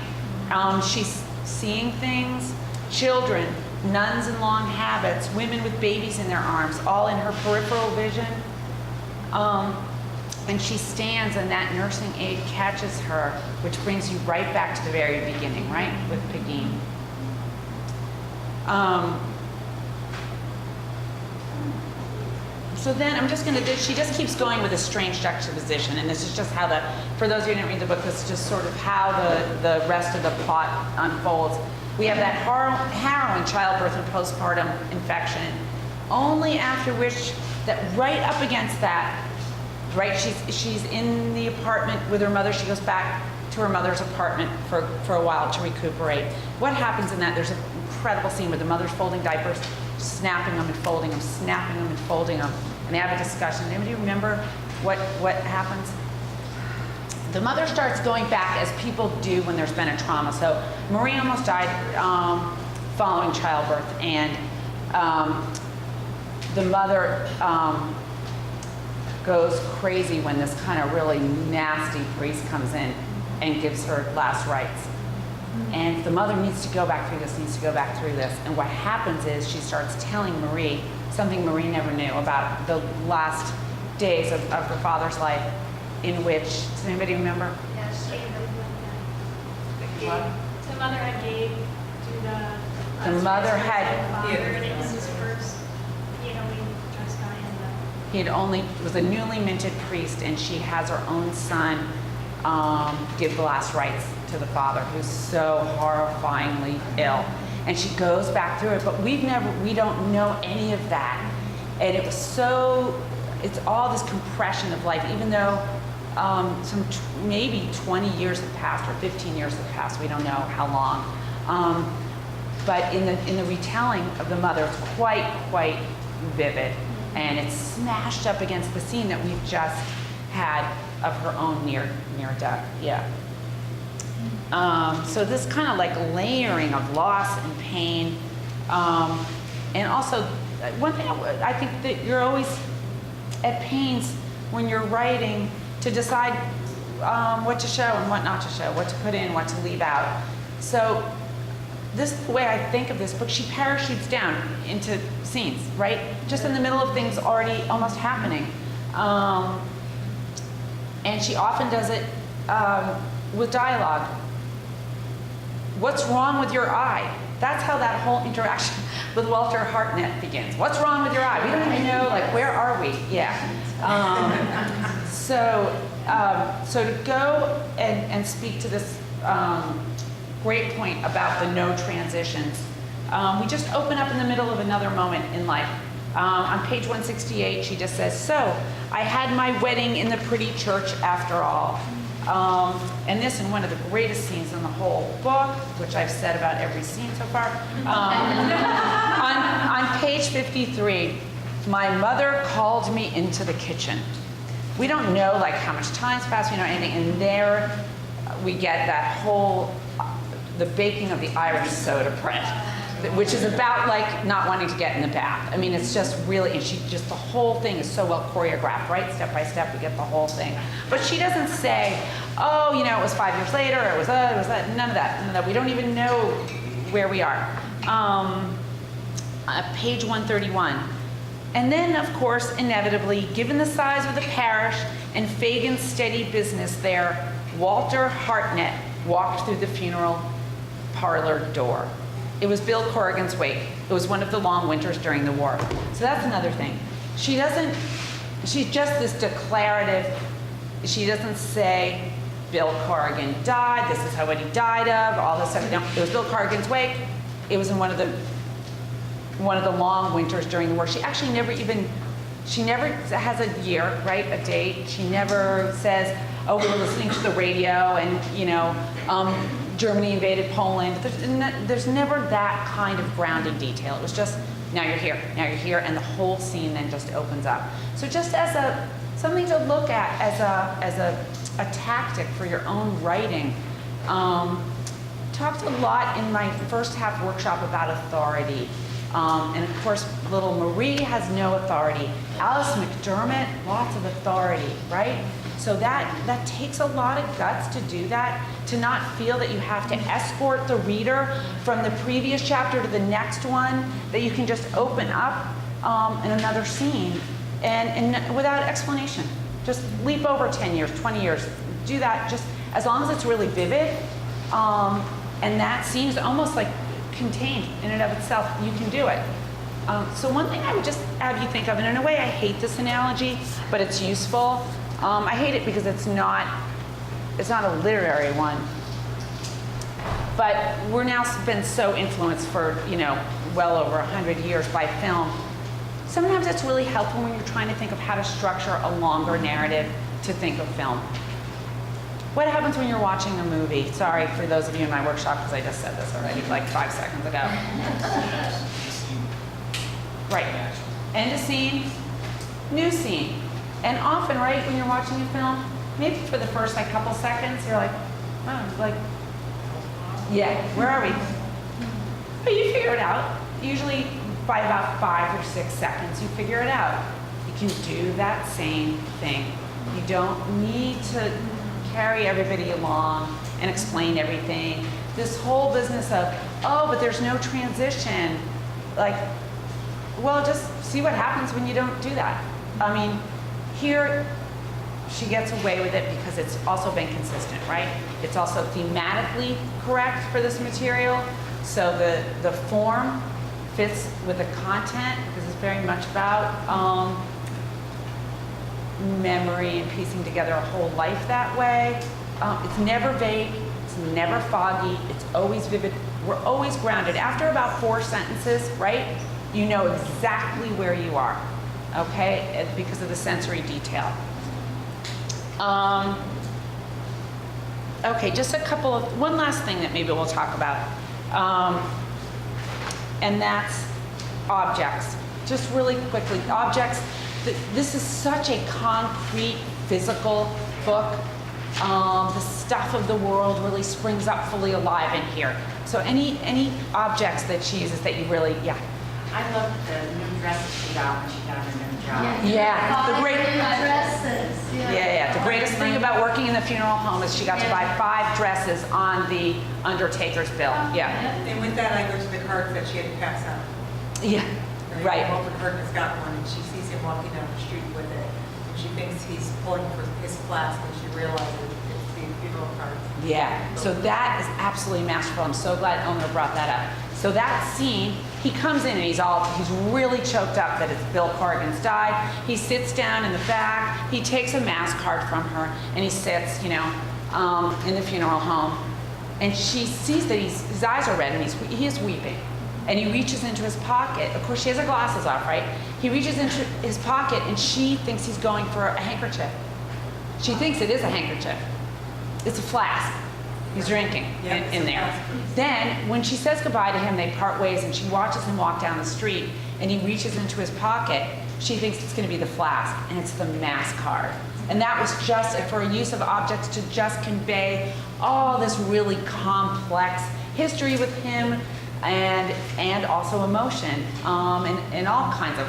She's seeing things, children, nuns in long habits, women with babies in their arms, all in her peripheral vision. And she stands, and that nursing aide catches her, which brings you right back to the very beginning, right, with Pegeen. So then I'm just she just keeps going with a strange juxtaposition, and this is just how for those of you who didn't read the book, this is just sort of how the rest of the plot unfolds. We have that harrowing childbirth and postpartum infection, only after which, that right up against that, right, she's in the apartment with her mother. She goes back to her mother's apartment for a while to recuperate. What happens in that? There's an incredible scene where the mother's folding diapers, snapping them and folding them, snapping them and folding them, and they have a discussion. Anybody remember what happens? The mother starts going back, as people do when there's been a trauma. So Marie almost died following childbirth, and the mother goes crazy when this kind of really nasty priest comes in and gives her last rites. And the mother needs to go back through this, and what happens is she starts telling Marie something Marie never knew about the last days of her father's life, in which, does anybody remember? Yeah, the mother had gave to The mother had- father, and it was his first, we just got in Was a newly minted priest, and she has her own son give the last rites to the father, who's so horrifyingly ill. And she goes back through it, but we don't know any of that. And it was it's all this compression of life, even though maybe 20 years have passed or 15 years have passed, we don't know how long. But in the retelling of the mother, it's quite vivid, and it's smashed up against the scene that we've just had of her own near death. Yeah. So this kind of like layering of loss and pain, and also one thing I think that you're always at pains when you're writing to decide what to show and what not to show, what to put in, what to leave out. So this is the way I think of this book. She parachutes down into scenes, right? Just in the middle of things already almost happening. And she often does it with dialogue. What's wrong with your eye? That's how that whole interaction with Walter Hartnett begins. What's wrong with your eye? We don't even know, like, where are we? Yeah. So to go and speak to this great point about the no transitions, we just open up in the middle of another moment in life. On page 168, she just says, "So, I had my wedding in the pretty church after all." And this in one of the greatest scenes in the whole book, which I've said about every scene so far. On page 53, "My mother called me into the kitchen." We don't know like how much time's passed, anything, and there we get that whole, the baking of the Irish soda print, which is about like not wanting to get in the bath. I mean, it's just really, and the whole thing is so well choreographed, right? Step by step, we get the whole thing. But she doesn't say, oh, it was 5 years later, it was that, none of that. We don't even know where we are. Page 131. "And then, of course, inevitably, given the size of the parish and Fagin's steady business there, Walter Hartnett walked through the funeral parlor door. It was Bill Corrigan's wake. It was one of the long winters during the war." So that's another thing. She's just this declarative. She doesn't say, Bill Corrigan died, this is what he died of, all this stuff. No, it was Bill Corrigan's wake. It was in one of the long winters during the war. She actually never has a year, right, a date. She never says, oh, we were listening to the radio and, Germany invaded Poland. There's never that kind of grounded detail. It was just, now you're here, and the whole scene then just opens up. So just as something to look at as a tactic for your own writing. Talked a lot in my first half workshop about authority. And of course, little Marie has no authority. Alice McDermott, lots of authority, right? So that takes a lot of guts to do that, to not feel that you have to escort the reader from the previous chapter to the next one, that you can just open up in another scene and without explanation. Just leap over 10 years, 20 years. Do that just as long as it's really vivid. And that seems almost like contained in and of itself. You can do it. So one thing I would just have you think of, and in a way I hate this analogy, but it's useful. I hate it because it's not a literary one. But we're now been so influenced for, well over 100 years by film. Sometimes it's really helpful when you're trying to think of how to structure a longer narrative to think of film. What happens when you're watching a movie? Sorry for those of you in my workshop, because I just said this already like 5 seconds ago. Right. End of scene, new scene. And often, right, when you're watching a film, maybe for the first couple seconds, you're like, oh, yeah, where are we? But you figure it out. Usually by about 5 or 6 seconds, you figure it out. You can do that same thing. You don't need to carry everybody along and explain everything. This whole business of, oh, but there's no transition. Like, well, just see what happens when you don't do that. I mean, here, she gets away with it because it's also been consistent, right? It's also thematically correct for this material. So the form fits with the content because it's very much about memory and piecing together a whole life that way. It's never vague, it's never foggy, it's always vivid. We're always grounded. After about 4 sentences, right, you know exactly where you are, okay, because of the sensory detail. Okay, just one last thing that maybe we'll talk about, and that's objects. Just really quickly, objects. This is such a concrete, physical book. The stuff of the world really springs up fully alive in here. So any objects that she uses that you really, yeah. I love the new dresses she got when she got her new job. Yeah, the great. Dresses, Yeah. The greatest thing about working in the funeral home is she got to buy 5 dresses on the undertaker's bill. Yeah. And with that, I go to the cards that she had to pass out. Yeah. Right. Walter Curtin's got one, and she sees him walking down the street with it. And she thinks he's pulling for his class, and she realizes it's the funeral cards. Yeah. So that is absolutely masterful. I'm so glad Eleanor brought that up. So that scene, he comes in and he's really choked up that it's Bill Corrigan's died. He sits down in the back. He takes a mass card from her and he sits, in the funeral home. And she sees that his eyes are red and he is weeping. And he reaches into his pocket. Of course, she has her glasses off, right? He reaches into his pocket and she thinks he's going for a handkerchief. She thinks it is a handkerchief. It's a flask. He's drinking in there. Then, when she says goodbye to him, they part ways and she watches him walk down the street and he reaches into his pocket. She thinks it's going to be the flask and it's the mass card. And that was just for a use of objects to just convey all this really complex history with him and also emotion and all kinds of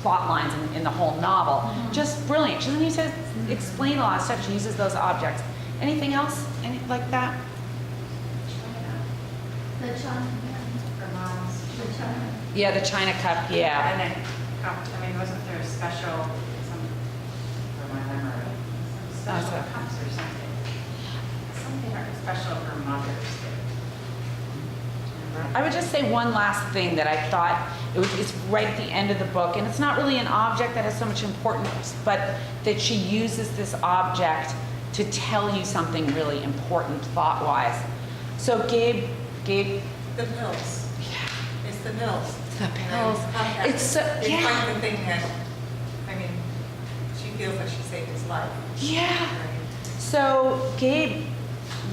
plot lines in the whole novel. Just brilliant. She doesn't need to explain a lot of stuff. She uses those objects. Anything else? Like that? The China, For moms. the China. Yeah, the China cup, yeah. And then, wasn't there a special, for my memory, some special Okay. cups or something? Something special for mothers. I would just say one last thing that I thought, it's right at the end of the book, and it's not really an object that has so much importance, but that she uses this object to tell you something really important thought-wise. So Gabe, The pills. yeah, It's the pills. the pills. It's It's yeah, like the thing that, she feels like she saved his life. yeah. Right? So Gabe,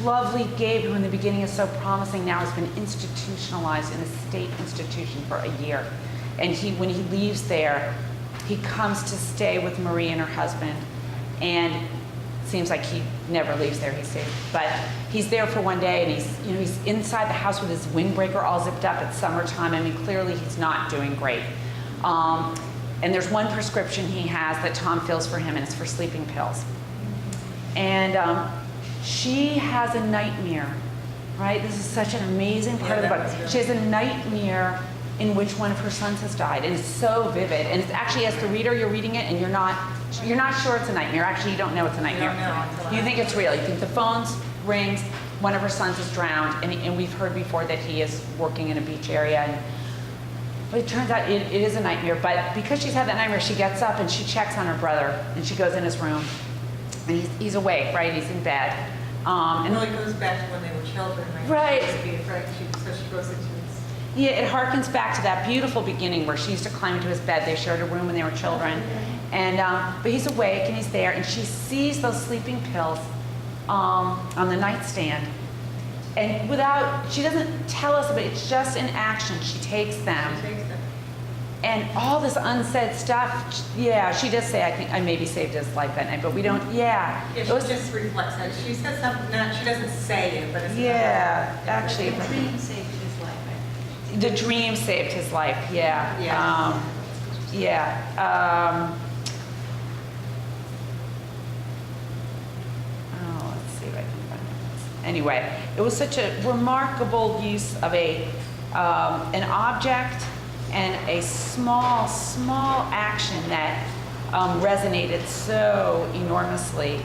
lovely Gabe, who in the beginning is so promising, now has been institutionalized in a state institution for a year. And when he leaves there, he comes to stay with Marie and her husband. And seems like he never leaves there, he stays. But he's there for one day and he's inside the house with his windbreaker all zipped up. It's summertime. Clearly he's not doing great. And there's one prescription he has that Tom fills for him and it's for sleeping pills. And she has a nightmare, right? This is such an amazing part of the book. She has a nightmare in which one of her sons has died, and it's so vivid. And it's actually, as the reader, you're reading it, and you're not sure it's a nightmare. Actually, you don't know it's a nightmare. You think it's real. You think the phone rings, one of her sons is drowned, and we've heard before that he is working in a beach area. But it turns out it is a nightmare. But because she's had that nightmare, she gets up and she checks on her brother, and she goes in his room, and he's awake, right? He's in bed. And it goes back to when they were children, Right. She used to be afraid, so she goes into his. Yeah, it harkens back to that beautiful beginning where she used to climb into his bed. They shared a room when they were children. And but he's awake and he's there, and she sees those sleeping pills on the nightstand. And she doesn't tell us, but it's just in action. She takes them. She takes them. And all this unsaid stuff, yeah, she does say, I think I maybe saved his life that night, but we don't, yeah. Yeah, she just reflects that. She says something, she doesn't say it, but it's. Yeah, actually. The dream saved his life. The dream saved his life, yeah. Yeah. Yeah. Oh, let's see if I can find it. Anyway, it was such a remarkable use of an object and a small action that resonated so enormously.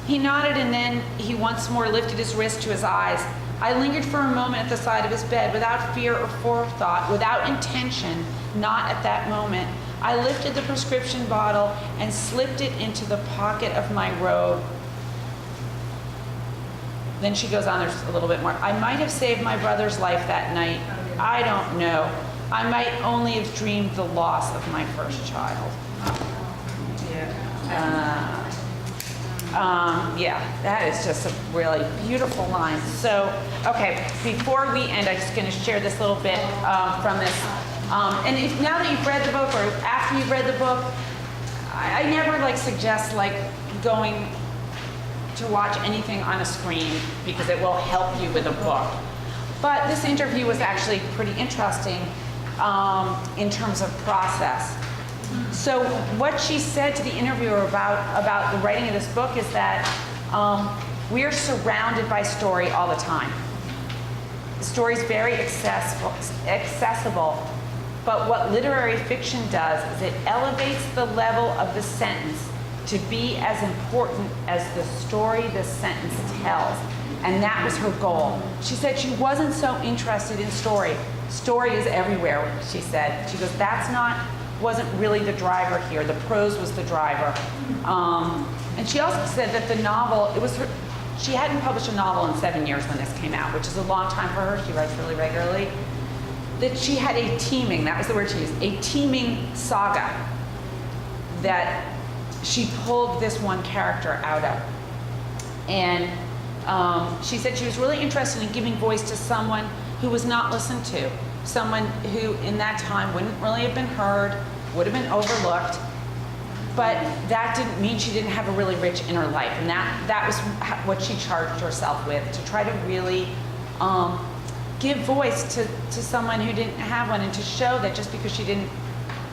He nodded and then he once more lifted his wrist to his eyes. I lingered for a moment at the side of his bed without fear or forethought, without intention, not at that moment. I lifted the prescription bottle and slipped it into the pocket of my robe. Then she goes on, there's a little bit more. I might have saved my brother's life that night. I don't know. I might only have dreamed the loss of my first child. Yeah, that is just a really beautiful line. So, okay, before we end, I'm just going to share this little bit from this. And if, now that you've read the book, or after you've read the book, I never suggest going to watch anything on a screen because it will help you with a book. But this interview was actually pretty interesting in terms of process. So what she said to the interviewer about the writing of this book is that we are surrounded by story all the time. The story is very accessible, but what literary fiction does is it elevates the level of the sentence to be as important as the story the sentence tells. And that was her goal. She said she wasn't so interested in story. Story is everywhere, she said. She goes, wasn't really the driver here. The prose was the driver. And she also said that the novel, she hadn't published a novel in 7 years when this came out, which is a long time for her. She writes really regularly. That she had a teeming, that was the word she used, a teeming saga that she pulled this one character out of. And she said she was really interested in giving voice to someone who was not listened to, someone who in that time wouldn't really have been heard, would have been overlooked, but that didn't mean she didn't have a really rich inner life. And that was what she charged herself with, to try to really give voice to someone who didn't have one, and to show that just because she didn't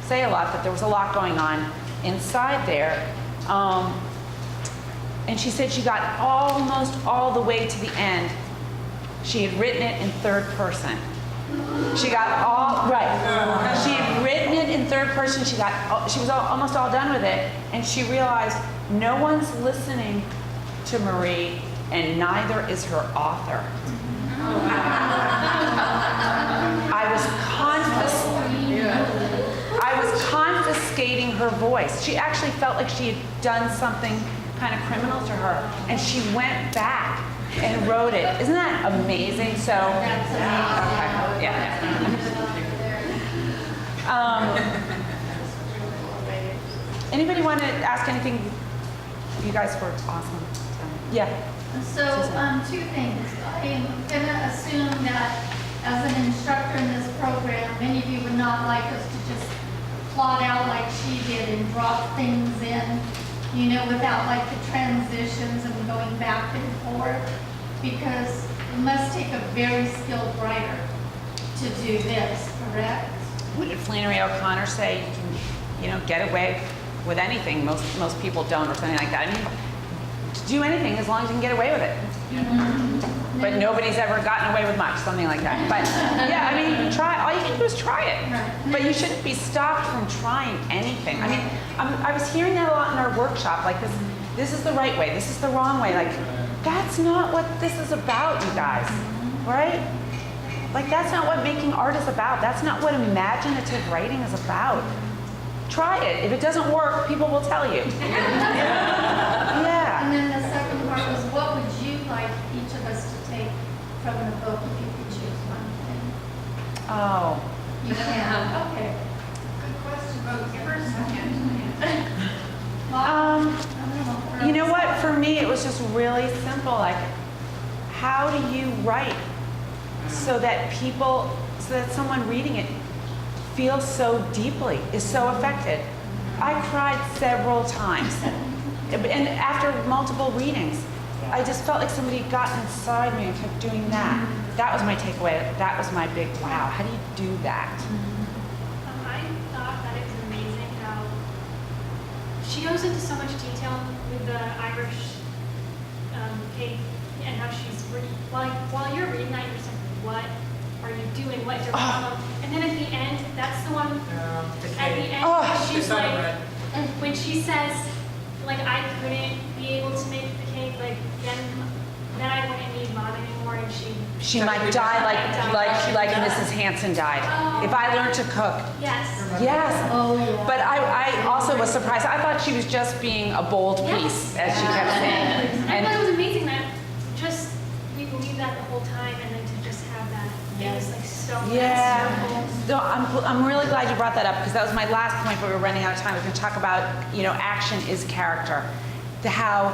say a lot, that there was a lot going on inside there. And she said she got almost all the way to the end. She had written it in third person. She got all, right. She had written it in third person. She was almost all done with it. And she realized no one's listening to Marie, and neither is her author. I was confiscating her voice. She actually felt like she had done something kind of criminal to her, and she went back and wrote it. Isn't that amazing? So, okay, yeah. Anybody want to ask anything? You guys were awesome. Yeah. So, two things. I'm going to assume that as an instructor in this program, many of you would not like us to just plot out like she did and drop things in, without the transitions and going back and forth, because it must take a very skilled writer to do this, correct? What did Flannery O'Connor say? You can, get away with anything. Most people don't, or something like that. I mean, to do anything as long as you can get away with it. Mm-hmm. But nobody's ever gotten away with much, something like that. But yeah, I mean, try. All you can do is try it. Right. But you shouldn't be stopped from trying anything. I mean, I was hearing that a lot in our workshop. This is the right way. This is the wrong way. That's not what this is about, you guys. Right? That's not what making art is about. That's not what imaginative writing is about. Try it. If it doesn't work, people will tell you. Yeah. And then the second part was, what would you like each of us to take from the book if you could choose one thing? Oh. You can. Okay. Good question, but give her a second. You know what? For me, it was just really simple. How do you write so that someone reading it feels so deeply, is so affected? I cried several times And after multiple readings, I just felt like somebody had gotten inside me and kept doing that. That was my takeaway. That was my big wow. How do you do that? I thought that it was amazing how she goes into so much detail with the Irish cake and how she's while you're reading that, you're just like, what are you doing? What is your problem? And then at the end, that's the one. The At the cake. end, she's The like, bread. when she says, like, I couldn't be able to make the cake, like, then I wouldn't need mom anymore, and She might die like Mrs. Hanson died. Oh. If I learned to cook. yes. Yes. Oh, yeah. But I also was surprised. I thought she was just being a bold piece, as she kept saying. I And thought it was amazing that just we believed that the whole time, and then to just have that, it was like so yeah, that's so I'm really glad you brought that up because that was my last point, but we're running out of time. We're going to talk about, action is character. How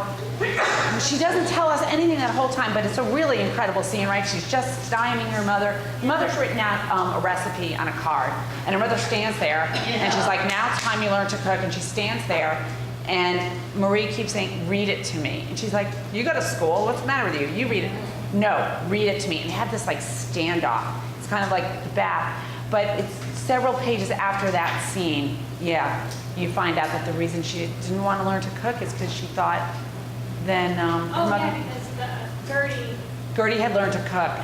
she doesn't tell us anything that whole time, but it's a really incredible scene, right? She's just stymieing her mother. Her mother's written out a recipe on a card, and her mother stands there, and she's like, now it's time you learn to cook, and she stands there, and Marie keeps saying, read it to me. And she's like, you go to school, what's the matter with you? You read it. No, read it to me. And they have this like standoff. It's kind of like the bath. But it's several pages after that scene, you find out that the reason she didn't want to learn to cook is because she thought then her oh mother, yeah, because the Gertie had learned to cook,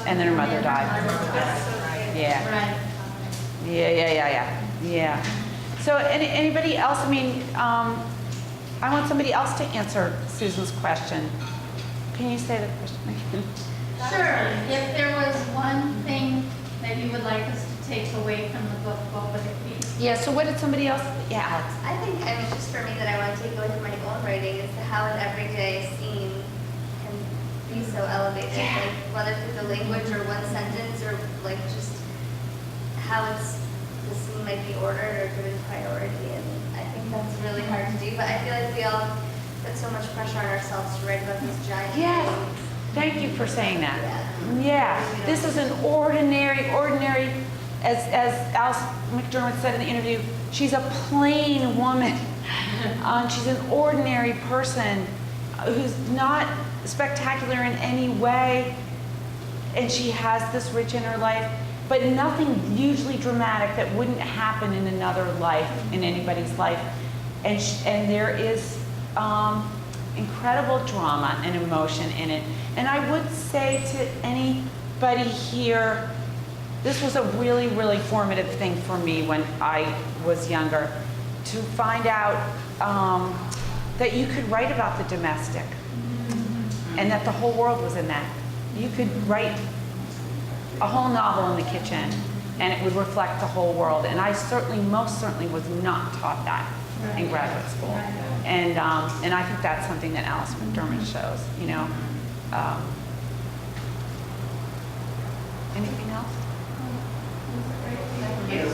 and then her mother died. that's so great. Yeah. Right. Yeah. So anybody else? I mean, I want somebody else to answer Susan's question. Can you say the question again? Sure. If there was one thing that you would like us to take away from the book, what would it be? Yeah. So what did somebody else? Yeah, Alex. I think, just for me, that I want to take away from my own writing is how an everyday scene can be so elevated, like whether through the language or one sentence or like just how the scene might be ordered or given priority. And I think that's really hard to do, but I feel like we all put so much pressure on ourselves to write about these giant things. Thank you for saying that. Yeah. This is an ordinary, as Alice McDermott said in the interview, she's a plain woman. She's an ordinary person who's not spectacular in any way, and she has this rich inner life, but nothing hugely dramatic that wouldn't happen in another life, in anybody's life. And there is incredible drama and emotion in it. And I would say to anybody here, this was a really, really formative thing for me when I was younger, to find out that you could write about the domestic and that the whole world was in that. You could write a whole novel in the kitchen and it would reflect the whole world. And I most certainly was not taught that in graduate school. And I think that's something that Alice McDermott shows, Anything else? Thank you.